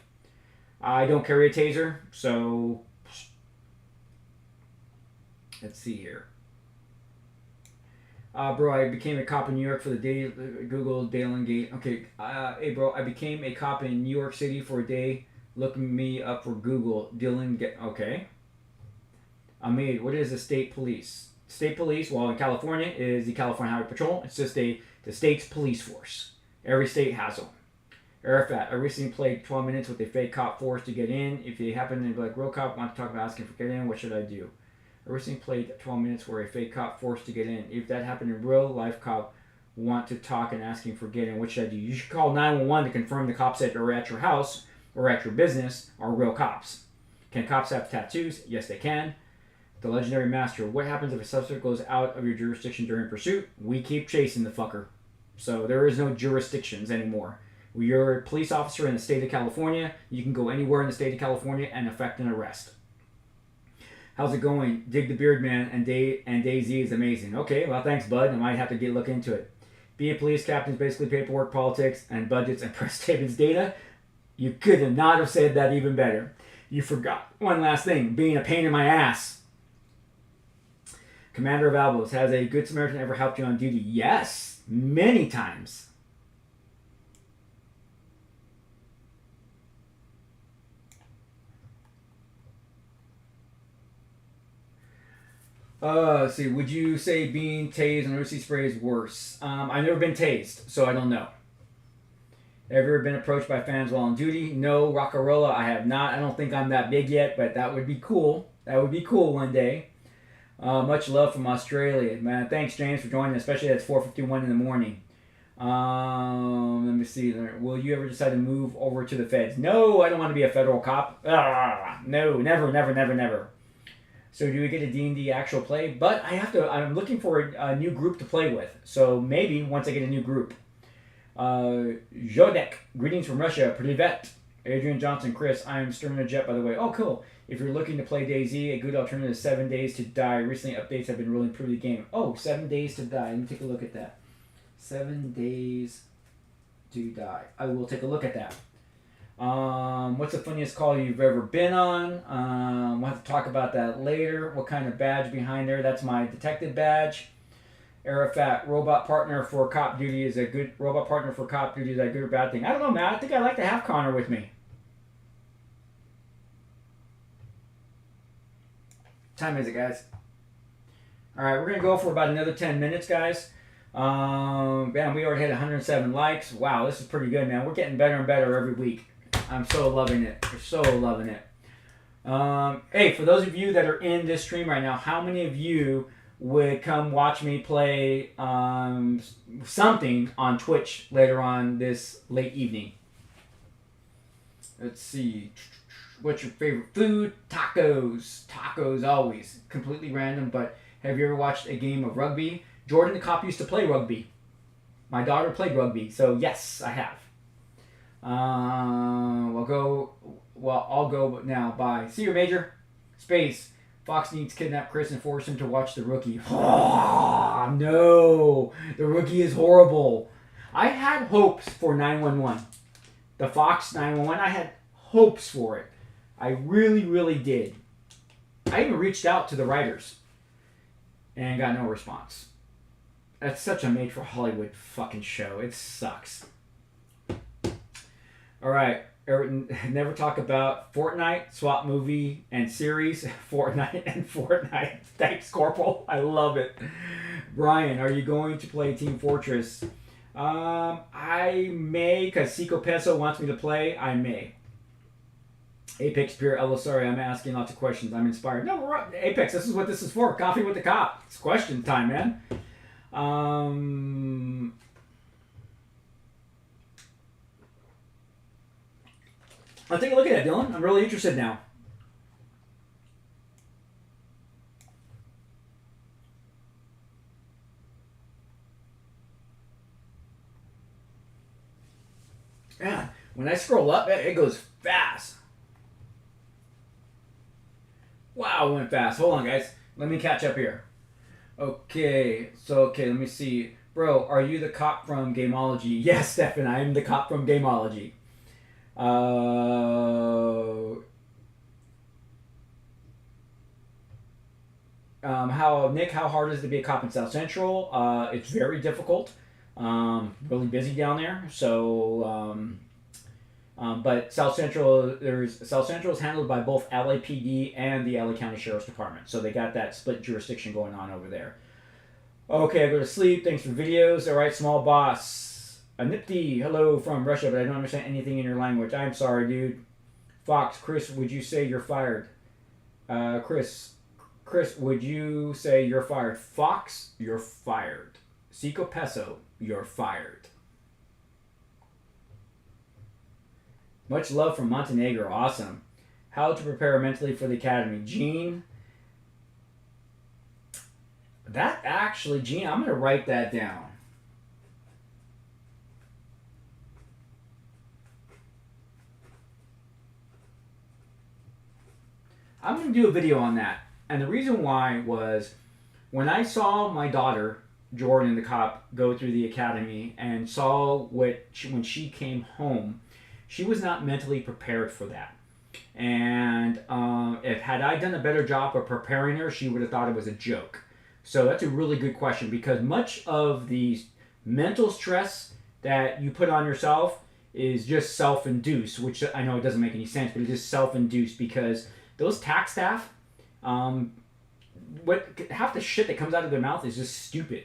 S1: I don't carry a taser, so let's see here. Bro, I became a cop in New York for the Google Dalen Gate. Okay, hey bro, I became a cop in New York City for a day. Look me up for Google Dylan. Okay. Ahmed, what is the state police? State police, well, in California, is the California Highway Patrol. It's just the state's police force. Every state has them. Arafat, I recently played 12 minutes with a fake cop forced to get in. If they happen to be like, real cop, want to talk about asking for getting in, what should I do? I recently played 12 minutes where a fake cop forced to get in. If that happened in real life, cop want to talk and asking for getting in, what should I do? You should call 911 to confirm the cops that are at your house or at your business are real cops. Can cops have tattoos? Yes, they can. The Legendary Master, what happens if a suspect goes out of your jurisdiction during pursuit? We keep chasing the fucker. So there is no jurisdictions anymore. You're a police officer in the state of California. You can go anywhere in the state of California and effect an arrest. How's it going? Dig the Beard Man and DayZ is amazing. Okay, well, thanks, bud. I might have to look into it. Be a police captain is basically paperwork, politics, and budgets and press statements data. You could not have said that even better. You forgot one last thing. Being a pain in my ass. Commander of Albos, has a Good Samaritan ever helped you on duty? Yes, many times. Let's see. Would you say being tased on OC spray is worse? I've never been tased, so I don't know. Ever been approached by fans while on duty? No, Rockarola, I have not. I don't think I'm that big yet, but that would be cool. That would be cool one day. Much love from Australia, man. Thanks, James, for joining, especially at 4:51 in the morning. Let me see. Will you ever decide to move over to the feds? No, I don't want to be a federal cop. No, never, never, never, never. So do we get a D&D actual play? But I'm looking for a new group to play with. So maybe once I get a new group. Jodek, greetings from Russia. Privet. Adrian Johnson, Chris, I am Sterner Jet, by the way. Oh, cool. If you're looking to play DayZ, a good alternative is 7 Days to Die. Recently, updates have been really improved the game. Oh, 7 Days to Die. Let me take a look at that. 7 Days to Die. I will take a look at that. What's the funniest call you've ever been on? We'll have to talk about that later. What kind of badge behind there? That's my detective badge. Arafat, robot partner for cop duty is a good good or bad thing? I don't know, man. I think I'd like to have Connor with me. What time is it, guys? All right, we're gonna go for about another 10 minutes, guys. Man, we already had 107 likes. Wow, this is pretty good, man. We're getting better and better every week. I'm so loving it. We're so loving it. Hey, for those of you that are in this stream right now, how many of you would come watch me play something on Twitch later on this late evening? Let's see. What's your favorite food? Tacos. Tacos always. Completely random, but have you ever watched a game of rugby? Jordan the cop used to play rugby. My daughter played rugby, so yes, I have. I'll go now. Bye. See you, Major. Space. Fox needs to kidnap Chris and force him to watch The Rookie. Oh, no. The Rookie is horrible. I had hopes for 911. The Fox 911, I had hopes for it. I really, really did. I even reached out to the writers and got no response. That's such a made-for-Hollywood fucking show. It sucks. All right. Never talk about Fortnite, swap movie and series. Fortnite. Thanks, Corporal. I love it. Brian, are you going to play Team Fortress? I may, because Seco Peso wants me to play. I may. Apex Pure Ella, sorry, I'm asking lots of questions. I'm inspired. No, we're up. Apex, this is what this is for. Coffee with the Cop. It's question time, man. I'll take a look at it, Dylan. I'm really interested now. Yeah, when I scroll up, it goes fast. Wow, it went fast. Hold on, guys. Let me catch up here. Okay, let me see. Bro, are you the cop from Gameology? Yes, Stefan, I am the cop from Gameology. How hard is it to be a cop in South Central? It's very difficult. Really busy down there. So, but South Central is handled by both LAPD and the LA County Sheriff's Department. So they got that split jurisdiction going on over there. Okay, I go to sleep. Thanks for videos. All right, small boss. Anipti, hello from Russia, but I don't understand anything in your language. I'm sorry, dude. Fox, Chris, would you say you're fired? Chris, would you say you're fired? Fox, you're fired. Seco Peso, you're fired. Much love from Montenegro. Awesome. How to prepare mentally for the academy. Gene. Gene, I'm going to write that down. I'm going to do a video on that. And the reason why was when I saw my daughter, Jordan, the cop, go through the academy and saw when she came home, she was not mentally prepared for that. And had I done a better job of preparing her, she would have thought it was a joke. So that's a really good question, because much of the mental stress that you put on yourself is just self-induced, which I know it doesn't make any sense, but it is self-induced because those tax staff, half the shit that comes out of their mouth is just stupid.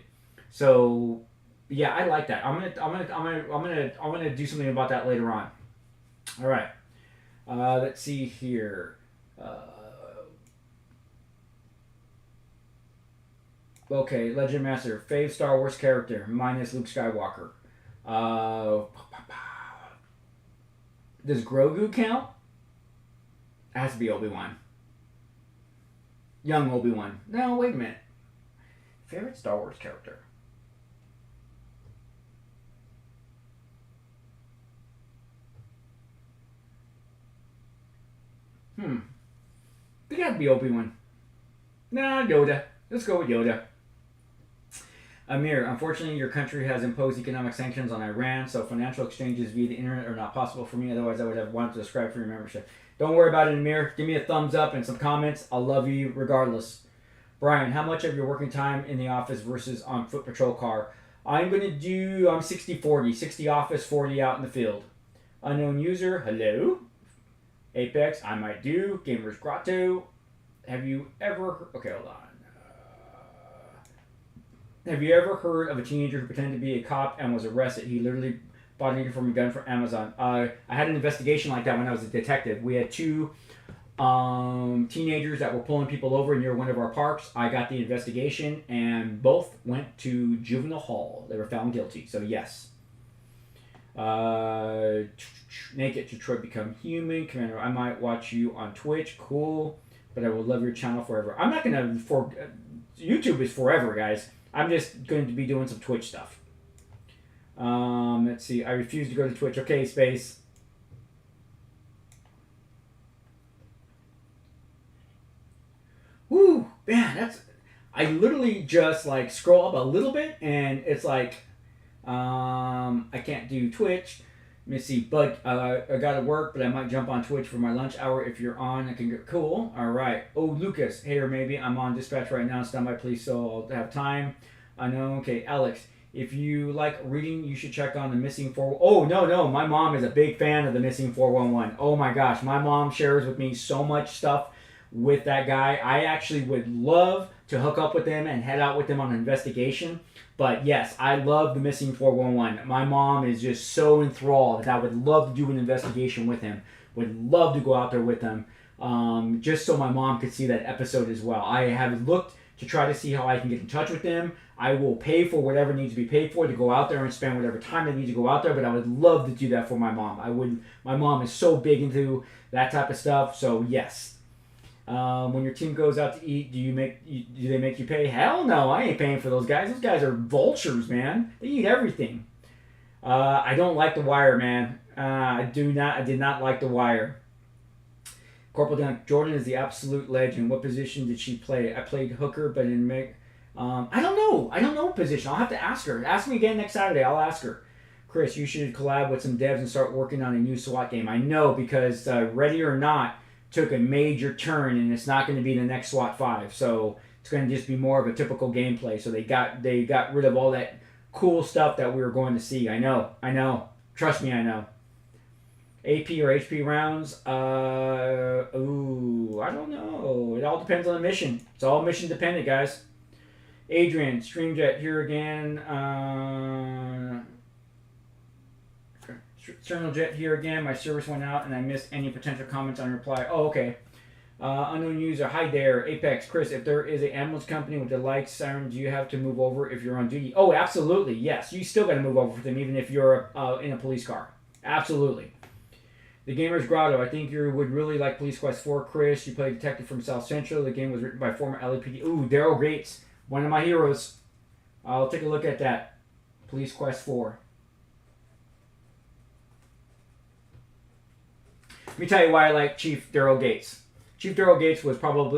S1: So yeah, I like that. I'm gonna do something about that later on. All right. Let's see here. Okay, Legend Master, fave Star Wars character. Mine is Luke Skywalker. Does Grogu count? It has to be Obi-Wan. Young Obi-Wan. No, wait a minute. Favorite Star Wars character? It gotta be Obi-Wan. Nah, Yoda. Let's go with Yoda. Amir, unfortunately, your country has imposed economic sanctions on Iran, so financial exchanges via the internet are not possible for me. Otherwise, I would have wanted to subscribe for your membership. Don't worry about it, Amir. Give me a thumbs up and some comments. I'll love you regardless. Brian, how much of your working time in the office versus on foot patrol car? I'm 60-40. 60 office, 40 out in the field. Unknown user, hello. Apex, I might do. Gamers Grotto. Have you ever... Okay, hold on. Have you ever heard of a teenager who pretended to be a cop and was arrested? He literally bought a uniform and gun from Amazon. I had an investigation like that when I was a detective. We had two teenagers that were pulling people over near one of our parks. I got the investigation, and both went to juvenile hall. They were found guilty. So yes. Naked Detroit Become Human. Commander, I might watch you on Twitch. Cool. But I will love your channel forever. I'm not going to... YouTube is forever, guys. I'm just going to be doing some Twitch stuff. Let's see. I refuse to go to Twitch. Okay, Space. Woo! Man, that's... I literally just, like, scroll up a little bit, and it's like... I can't do Twitch. Let me see. But I gotta work, but I might jump on Twitch for my lunch hour. If you're on, I can get cool. All right. Oh, Lucas. Hey, or maybe I'm on dispatch right now. Stand by, please, so I'll have time. I know. Okay, Alex. If you like reading, you should check on the Missing 4... Oh, no. My mom is a big fan of the Missing 411. Oh, my gosh. My mom shares with me so much stuff with that guy. I actually would love to hook up with him and head out with him on an investigation. But yes, I love the Missing 411. My mom is just so enthralled that I would love to do an investigation with him. Would love to go out there with him. Just so my mom could see that episode as well. I have looked to try to see how I can get in touch with him. I will pay for whatever needs to be paid for to go out there and spend whatever time I need to go out there, but I would love to do that for my mom. My mom is so big into that type of stuff, so yes. When your team goes out to eat, do they make you pay? Hell no, I ain't paying for those guys. Those guys are vultures, man. They eat everything. I don't like The Wire, man. I did not like The Wire. Corporal Dunk, Jordan is the absolute legend. What position did she play? I played hooker, but in I don't know. I don't know position. I'll have to ask her. Ask me again next Saturday. I'll ask her. Chris, you should collab with some devs and start working on a new SWAT game. I know, because Ready or Not took a major turn, and it's not going to be the next SWAT 5. So it's going to just be more of a typical gameplay. So they got rid of all that cool stuff that we were going to see. I know. Trust me, I know. AP or HP rounds? I don't know. It all depends on the mission. It's all mission dependent, guys. Adrian, Streamjet here again. External Jet here again. My service went out and I missed any potential comments on reply. Oh, okay. Unknown user. Hi there. Apex. Chris, if there is an ambulance company with the lights, siren, do you have to move over if you're on duty? Oh, absolutely. Yes. You still got to move over for them even if you're in a police car. Absolutely. The Gamer's Grotto. I think you would really like Police Quest 4, Chris. You play a detective from South Central. The game was written by former LAPD. Ooh, Daryl Gates. One of my heroes. I'll take a look at that. Police Quest 4. Let me tell you why I like Chief Daryl Gates. Chief Daryl Gates was one of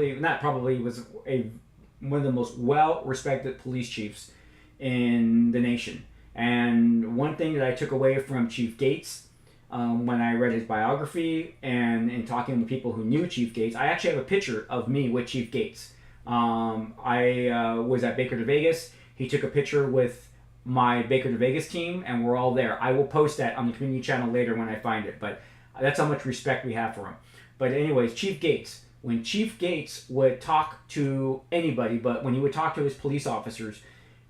S1: the most well-respected police chiefs in the nation. And one thing that I took away from Chief Gates when I read his biography and in talking with people who knew Chief Gates, I actually have a picture of me with Chief Gates. I was at Baker to Vegas. He took a picture with my Baker to Vegas team, and we're all there. I will post that on the community channel later when I find it, but that's how much respect we have for him. But anyways, Chief Gates, when Chief Gates would talk to anybody, but when he would talk to his police officers,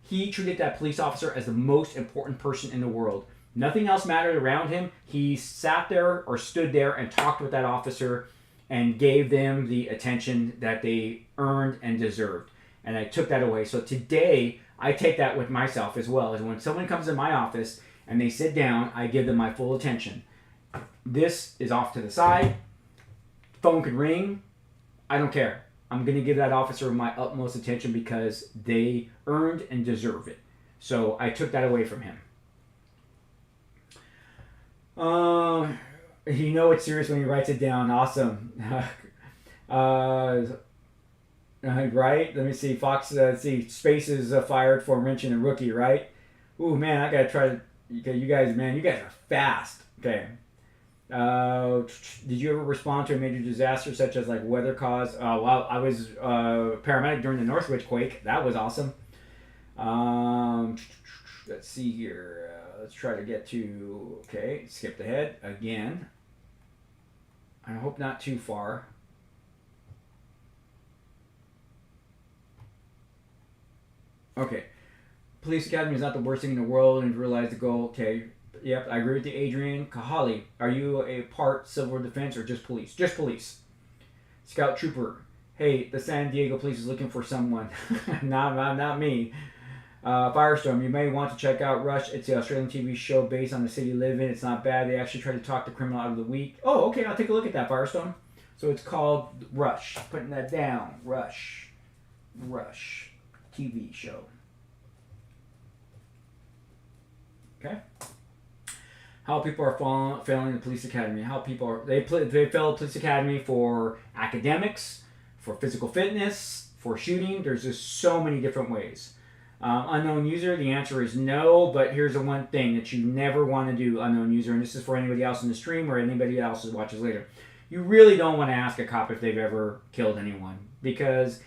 S1: he treated that police officer as the most important person in the world. Nothing else mattered around him. He sat there or stood there and talked with that officer and gave them the attention that they earned and deserved. And I took that away. So today, I take that with myself as well. As when someone comes in my office and they sit down, I give them my full attention. This is off to the side. Phone could ring. I don't care. I'm going to give that officer my utmost attention because they earned and deserve it. So I took that away from him. You know it's serious when he writes it down. Awesome. Right? Let me see. Fox, see, Spaces fired for mentioning a rookie, right? Ooh, man, I got to try to... You guys, man, you guys are fast. Okay. Did you ever respond to a major disaster such as like weather cause? Well, I was paramedic during the Northwich quake. That was awesome. Let's see here. Let's try to get to... Okay, skipped ahead again. I hope not too far. Okay. Police Academy is not the worst thing in the world and realize the goal. Okay. Yep, I agree with you, Adrian. Kahali, are you a part civil defense or just police? Just police. Scout Trooper, hey, the San Diego police is looking for someone. not me. Firestorm, you may want to check out Rush. It's the Australian TV show based on the city you live in. It's not bad. They actually try to talk the criminal out of the week. Oh, okay, I'll take a look at that, Firestorm. So it's called Rush. Putting that down. Rush. TV show. Okay. How people are failing the police academy. How people are they fail the police academy for academics, for physical fitness, for shooting. There's just so many different ways. Unknown user, the answer is no, but here's the one thing that you never want to do, unknown user, and this is for anybody else in the stream or anybody else that watches later. You really don't want to ask a cop if they've ever killed anyone, because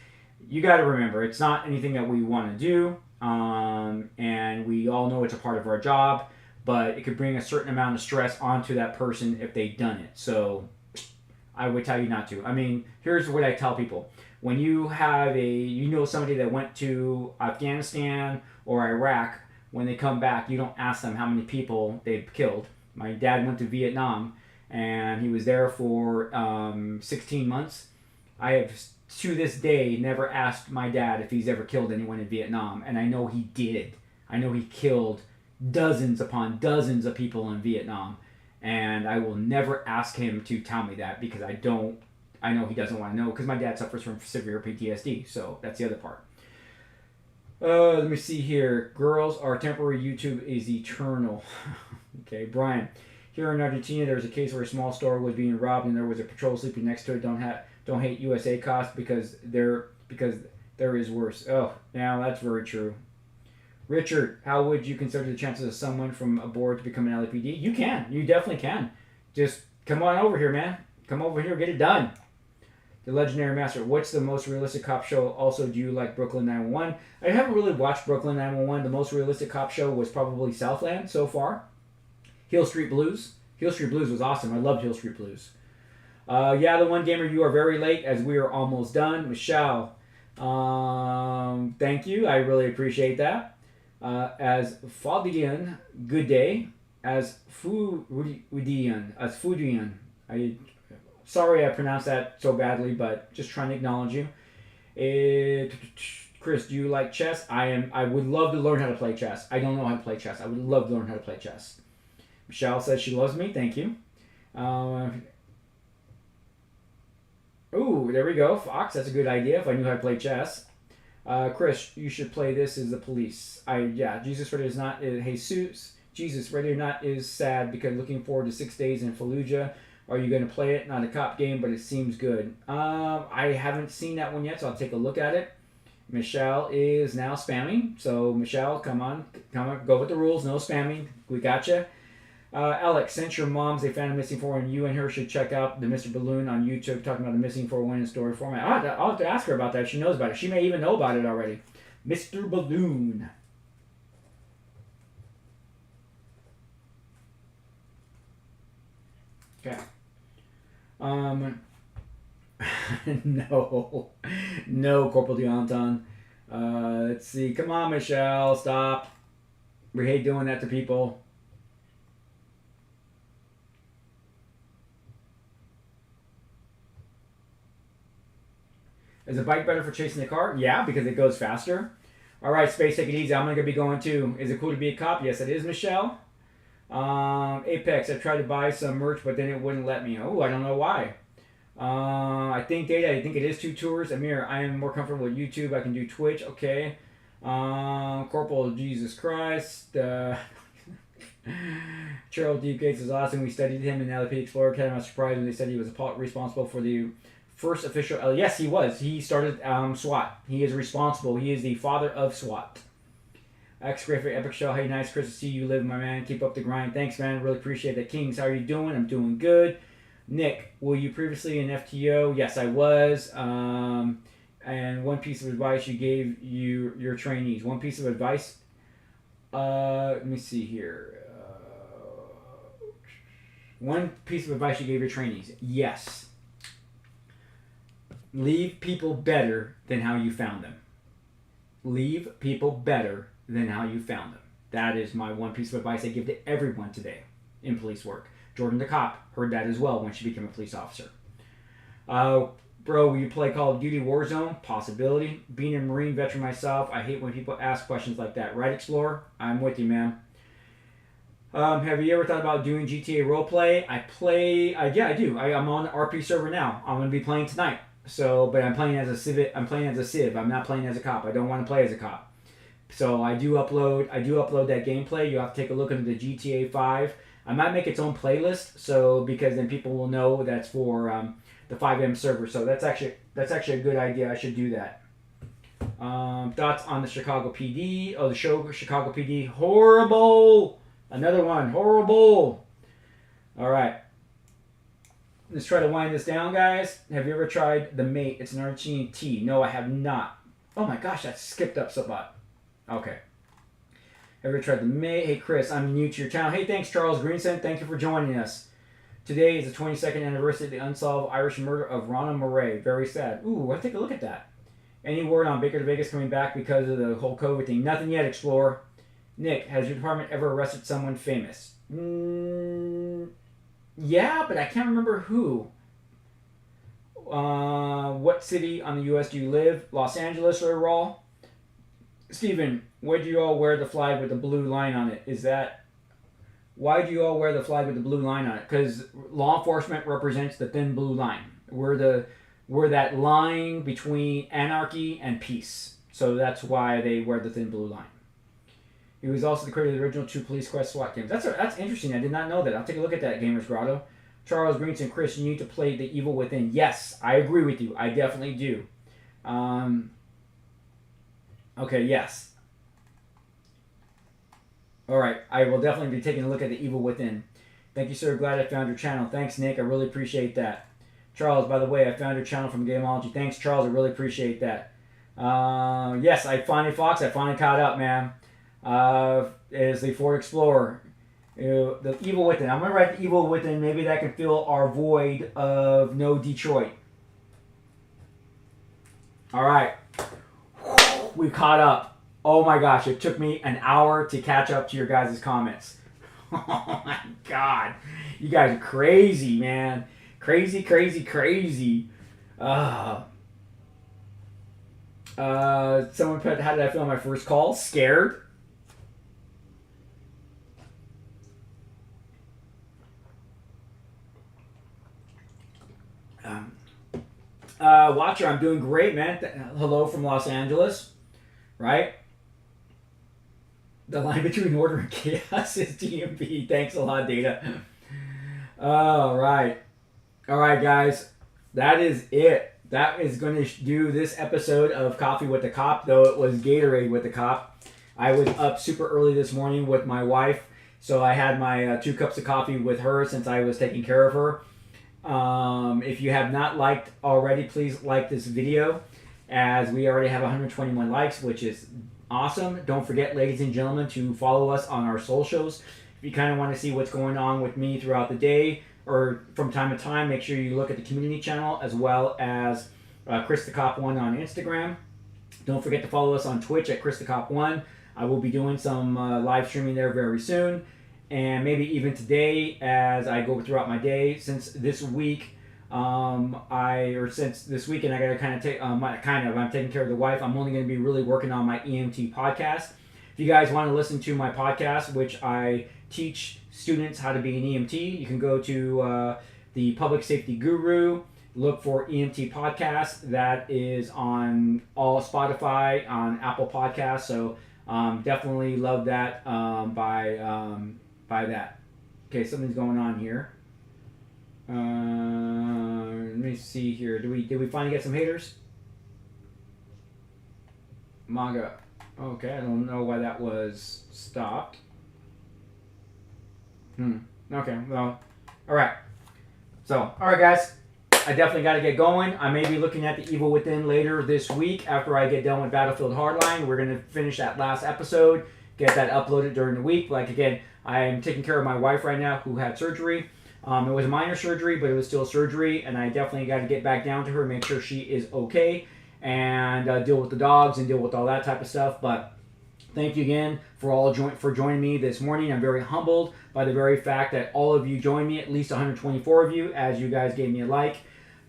S1: you got to remember, it's not anything that we want to do, and we all know it's a part of our job, but it could bring a certain amount of stress onto that person if they've done it. So I would tell you not to. I mean, here's what I tell people. When you have somebody that went to Afghanistan or Iraq, when they come back, you don't ask them how many people they've killed. My dad went to Vietnam, and he was there for 16 months. I have, to this day, never asked my dad if he's ever killed anyone in Vietnam, and I know he did. I know he killed dozens upon dozens of people in Vietnam, and I will never ask him to tell me that because I know he doesn't want to know, because my dad suffers from severe PTSD, so that's the other part. Let me see here. Girls are temporary, YouTube is eternal. Okay, Brian. Here in Argentina, there was a case where a small store was being robbed and there was a patrol sleeping next to it. Don't hate USA costs because there is worse. Oh, now that's very true. Richard, how would you consider the chances of someone from aboard to become an LAPD? You can. You definitely can. Just come on over here, man. Come over here, get it done. The Legendary Master, what's the most realistic cop show? Also, do you like Brooklyn 911? I haven't really watched Brooklyn 911. The most realistic cop show was probably Southland so far. Hill Street Blues. Hill Street Blues was awesome. I loved Hill Street Blues. Yeah, the one gamer, you are very late as we are almost done. Michelle, thank you. I really appreciate that. As Fabian, good day. As Fudian. Sorry I pronounced that so badly, but just trying to acknowledge you. Chris, do you like chess? I would love to learn how to play chess. I don't know how to play chess. I would love to learn how to play chess. Michelle says she loves me. Thank you. Ooh, there we go. Fox, that's a good idea if I knew how to play chess. Chris, you should play this as the police. Jesus Ready is not... Jesus, Ready or Not is sad because looking forward to 6 days in Fallujah. Are you going to play it? Not a cop game, but it seems good. I haven't seen that one yet, so I'll take a look at it. Michelle is now spamming. So, Michelle, come on. Go with the rules. No spamming. We gotcha. Alex, since your mom's a fan of Missing 4, you and her should check out the Mr. Balloon on YouTube talking about the Missing 4 in story format. I'll have to ask her about that. She knows about it. She may even know about it already. Mr. Balloon. Okay. No. No, Corporal Deonton. Let's see. Come on, Michelle. Stop. We hate doing that to people. Is a bike better for chasing the car? Yeah, because it goes faster. All right, Space, take it easy. I'm going to be going too. Is it cool to be a cop? Yes, it is, Michelle. Apex, I tried to buy some merch, but then it wouldn't let me. Oh, I don't know why. I think Data, I think it is 2 tours. Amir, I am more comfortable with YouTube. I can do Twitch. Okay. Corporal, Jesus Christ. Charles D. Gates is awesome. We studied him in the LP Explorer Academy. I was surprised when they said he was responsible for the first official. Yes, he was. He started SWAT. He is responsible. He is the father of SWAT. X great for Epic Show. Hey, nice, Chris, to see you live, my man. Keep up the grind. Thanks, man. Really appreciate that. Kings, how are you doing? I'm doing good. Nick, were you previously in FTO? Yes, I was. And one piece of advice you gave your trainees. One piece of advice. Let me see here. One piece of advice you gave your trainees. Yes. Leave people better than how you found them. Leave people better than how you found them. That is my one piece of advice I give to everyone today in police work. Jordan the cop heard that as well when she became a police officer. Bro, will you play Call of Duty Warzone? Possibility. Being a Marine veteran myself, I hate when people ask questions like that. Right, Explorer? I'm with you, man. Have you ever thought about doing GTA roleplay? Yeah, I do. I'm on the RP server now. I'm going to be playing tonight. So, but I'm playing as a civ. I'm not playing as a cop. I don't want to play as a cop. So I do upload that gameplay. You have to take a look into the GTA 5. I might make its own playlist, so because then people will know that's for the 5M server. So that's actually a good idea. I should do that. Thoughts on the Chicago PD? Oh, the show Chicago PD. Horrible. Another one. Horrible. All right. Let's try to wind this down, guys. Have you ever tried the Mate? It's an Argentine tea. No, I have not. Oh my gosh, that skipped up so much. Okay. Have you ever tried the Mate? Hey, Chris, I'm new to your channel. Hey, thanks, Charles Greenson. Thank you for joining us. Today is the 22nd anniversary of the unsolved Irish murder of Ronna Murray. Very sad. Ooh, let's take a look at that. Any word on Baker to Vegas coming back because of the whole COVID thing? Nothing yet, Explorer. Nick, has your department ever arrested someone famous? Yeah, but I can't remember who. What city on the U.S. do you live? Los Angeles or Raw? Steven, why do you all wear the flag with the blue line on it? Why do you all wear the flag with the blue line on it? Because law enforcement represents the thin blue line. We're that line between anarchy and peace. So that's why they wear the thin blue line. He was also the creator of the original 2 Police Quest SWAT games. That's interesting. I did not know that. I'll take a look at that, Gamers Grotto. Charles Greenson, Chris, you need to play The Evil Within. Yes, I agree with you. I definitely do. Okay, yes. All right, I will definitely be taking a look at The Evil Within. Thank you, sir. Glad I found your channel. Thanks, Nick. I really appreciate that. Charles, by the way, I found your channel from Gameology. Thanks, Charles. I really appreciate that. Yes, I finally caught up, man. Is the Ford Explorer. The Evil Within. I'm going to write The Evil Within. Maybe that can fill our void of no Detroit. All right. We caught up. Oh my gosh, it took me an hour to catch up to your guys' comments. Oh my god. You guys are crazy, man. Crazy, crazy, crazy. Someone put, how did I feel on my first call? Scared. Watcher, I'm doing great, man. Hello from Los Angeles, right? The line between order and chaos is DMV. Thanks a lot, Data. All right, guys. That is it. That is going to do this episode of Coffee with the Cop, though it was Gatorade with the Cop. I was up super early this morning with my wife, so I had my 2 cups of coffee with her since I was taking care of her. If you have not liked already, please like this video, as we already have 121 likes, which is awesome. Don't forget, ladies and gentlemen, to follow us on our socials. If you kind of want to see what's going on with me throughout the day, or from time to time, make sure you look at the community channel as well as Chris the Cop 1 on Instagram. Don't forget to follow us on Twitch at Chris the Cop 1. I will be doing some live streaming there very soon, and maybe even today as I go throughout my day. Since this week, since this weekend, I gotta kind of take I'm taking care of the wife. I'm only going to be really working on my EMT podcast. If you guys want to listen to my podcast, which I teach students how to be an EMT, you can go to the Public Safety Guru. Look for EMT podcast. That is on all Spotify, on Apple Podcasts. So definitely love that by that. Okay, something's going on here. Let me see here. Did we finally get some haters? Manga. Okay, I don't know why that was stopped. Okay, well, all right. So, all right, guys. I definitely got to get going. I may be looking at The Evil Within later this week after I get done with Battlefield Hardline. We're going to finish that last episode, get that uploaded during the week. Like, again, I'm taking care of my wife right now who had surgery. It was a minor surgery, but it was still surgery, and I definitely got to get back down to her, make sure she is okay, and deal with the dogs and deal with all that type of stuff. But thank you again for joining me this morning. I'm very humbled by the very fact that all of you joined me, at least 124 of you, as you guys gave me a like.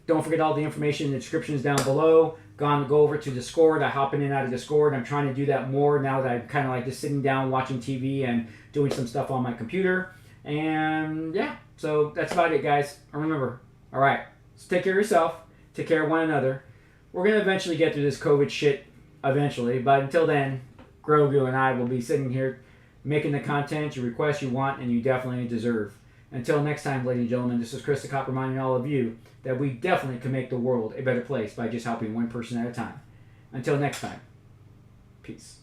S1: Don't forget all the information in the descriptions down below. Go over to Discord. I hop in and out of Discord. I'm trying to do that more now that I'm kind of like just sitting down watching TV and doing some stuff on my computer. And yeah, so that's about it, guys. And remember, all right, so take care of yourself. Take care of one another. We're going to eventually get through this COVID shit eventually. But until then, Grogu and I will be sitting here making the content you request, you want, and you definitely deserve. Until next time, ladies and gentlemen, this is Chris the Cop reminding all of you that we definitely can make the world a better place by just helping one person at a time. Until next time, peace.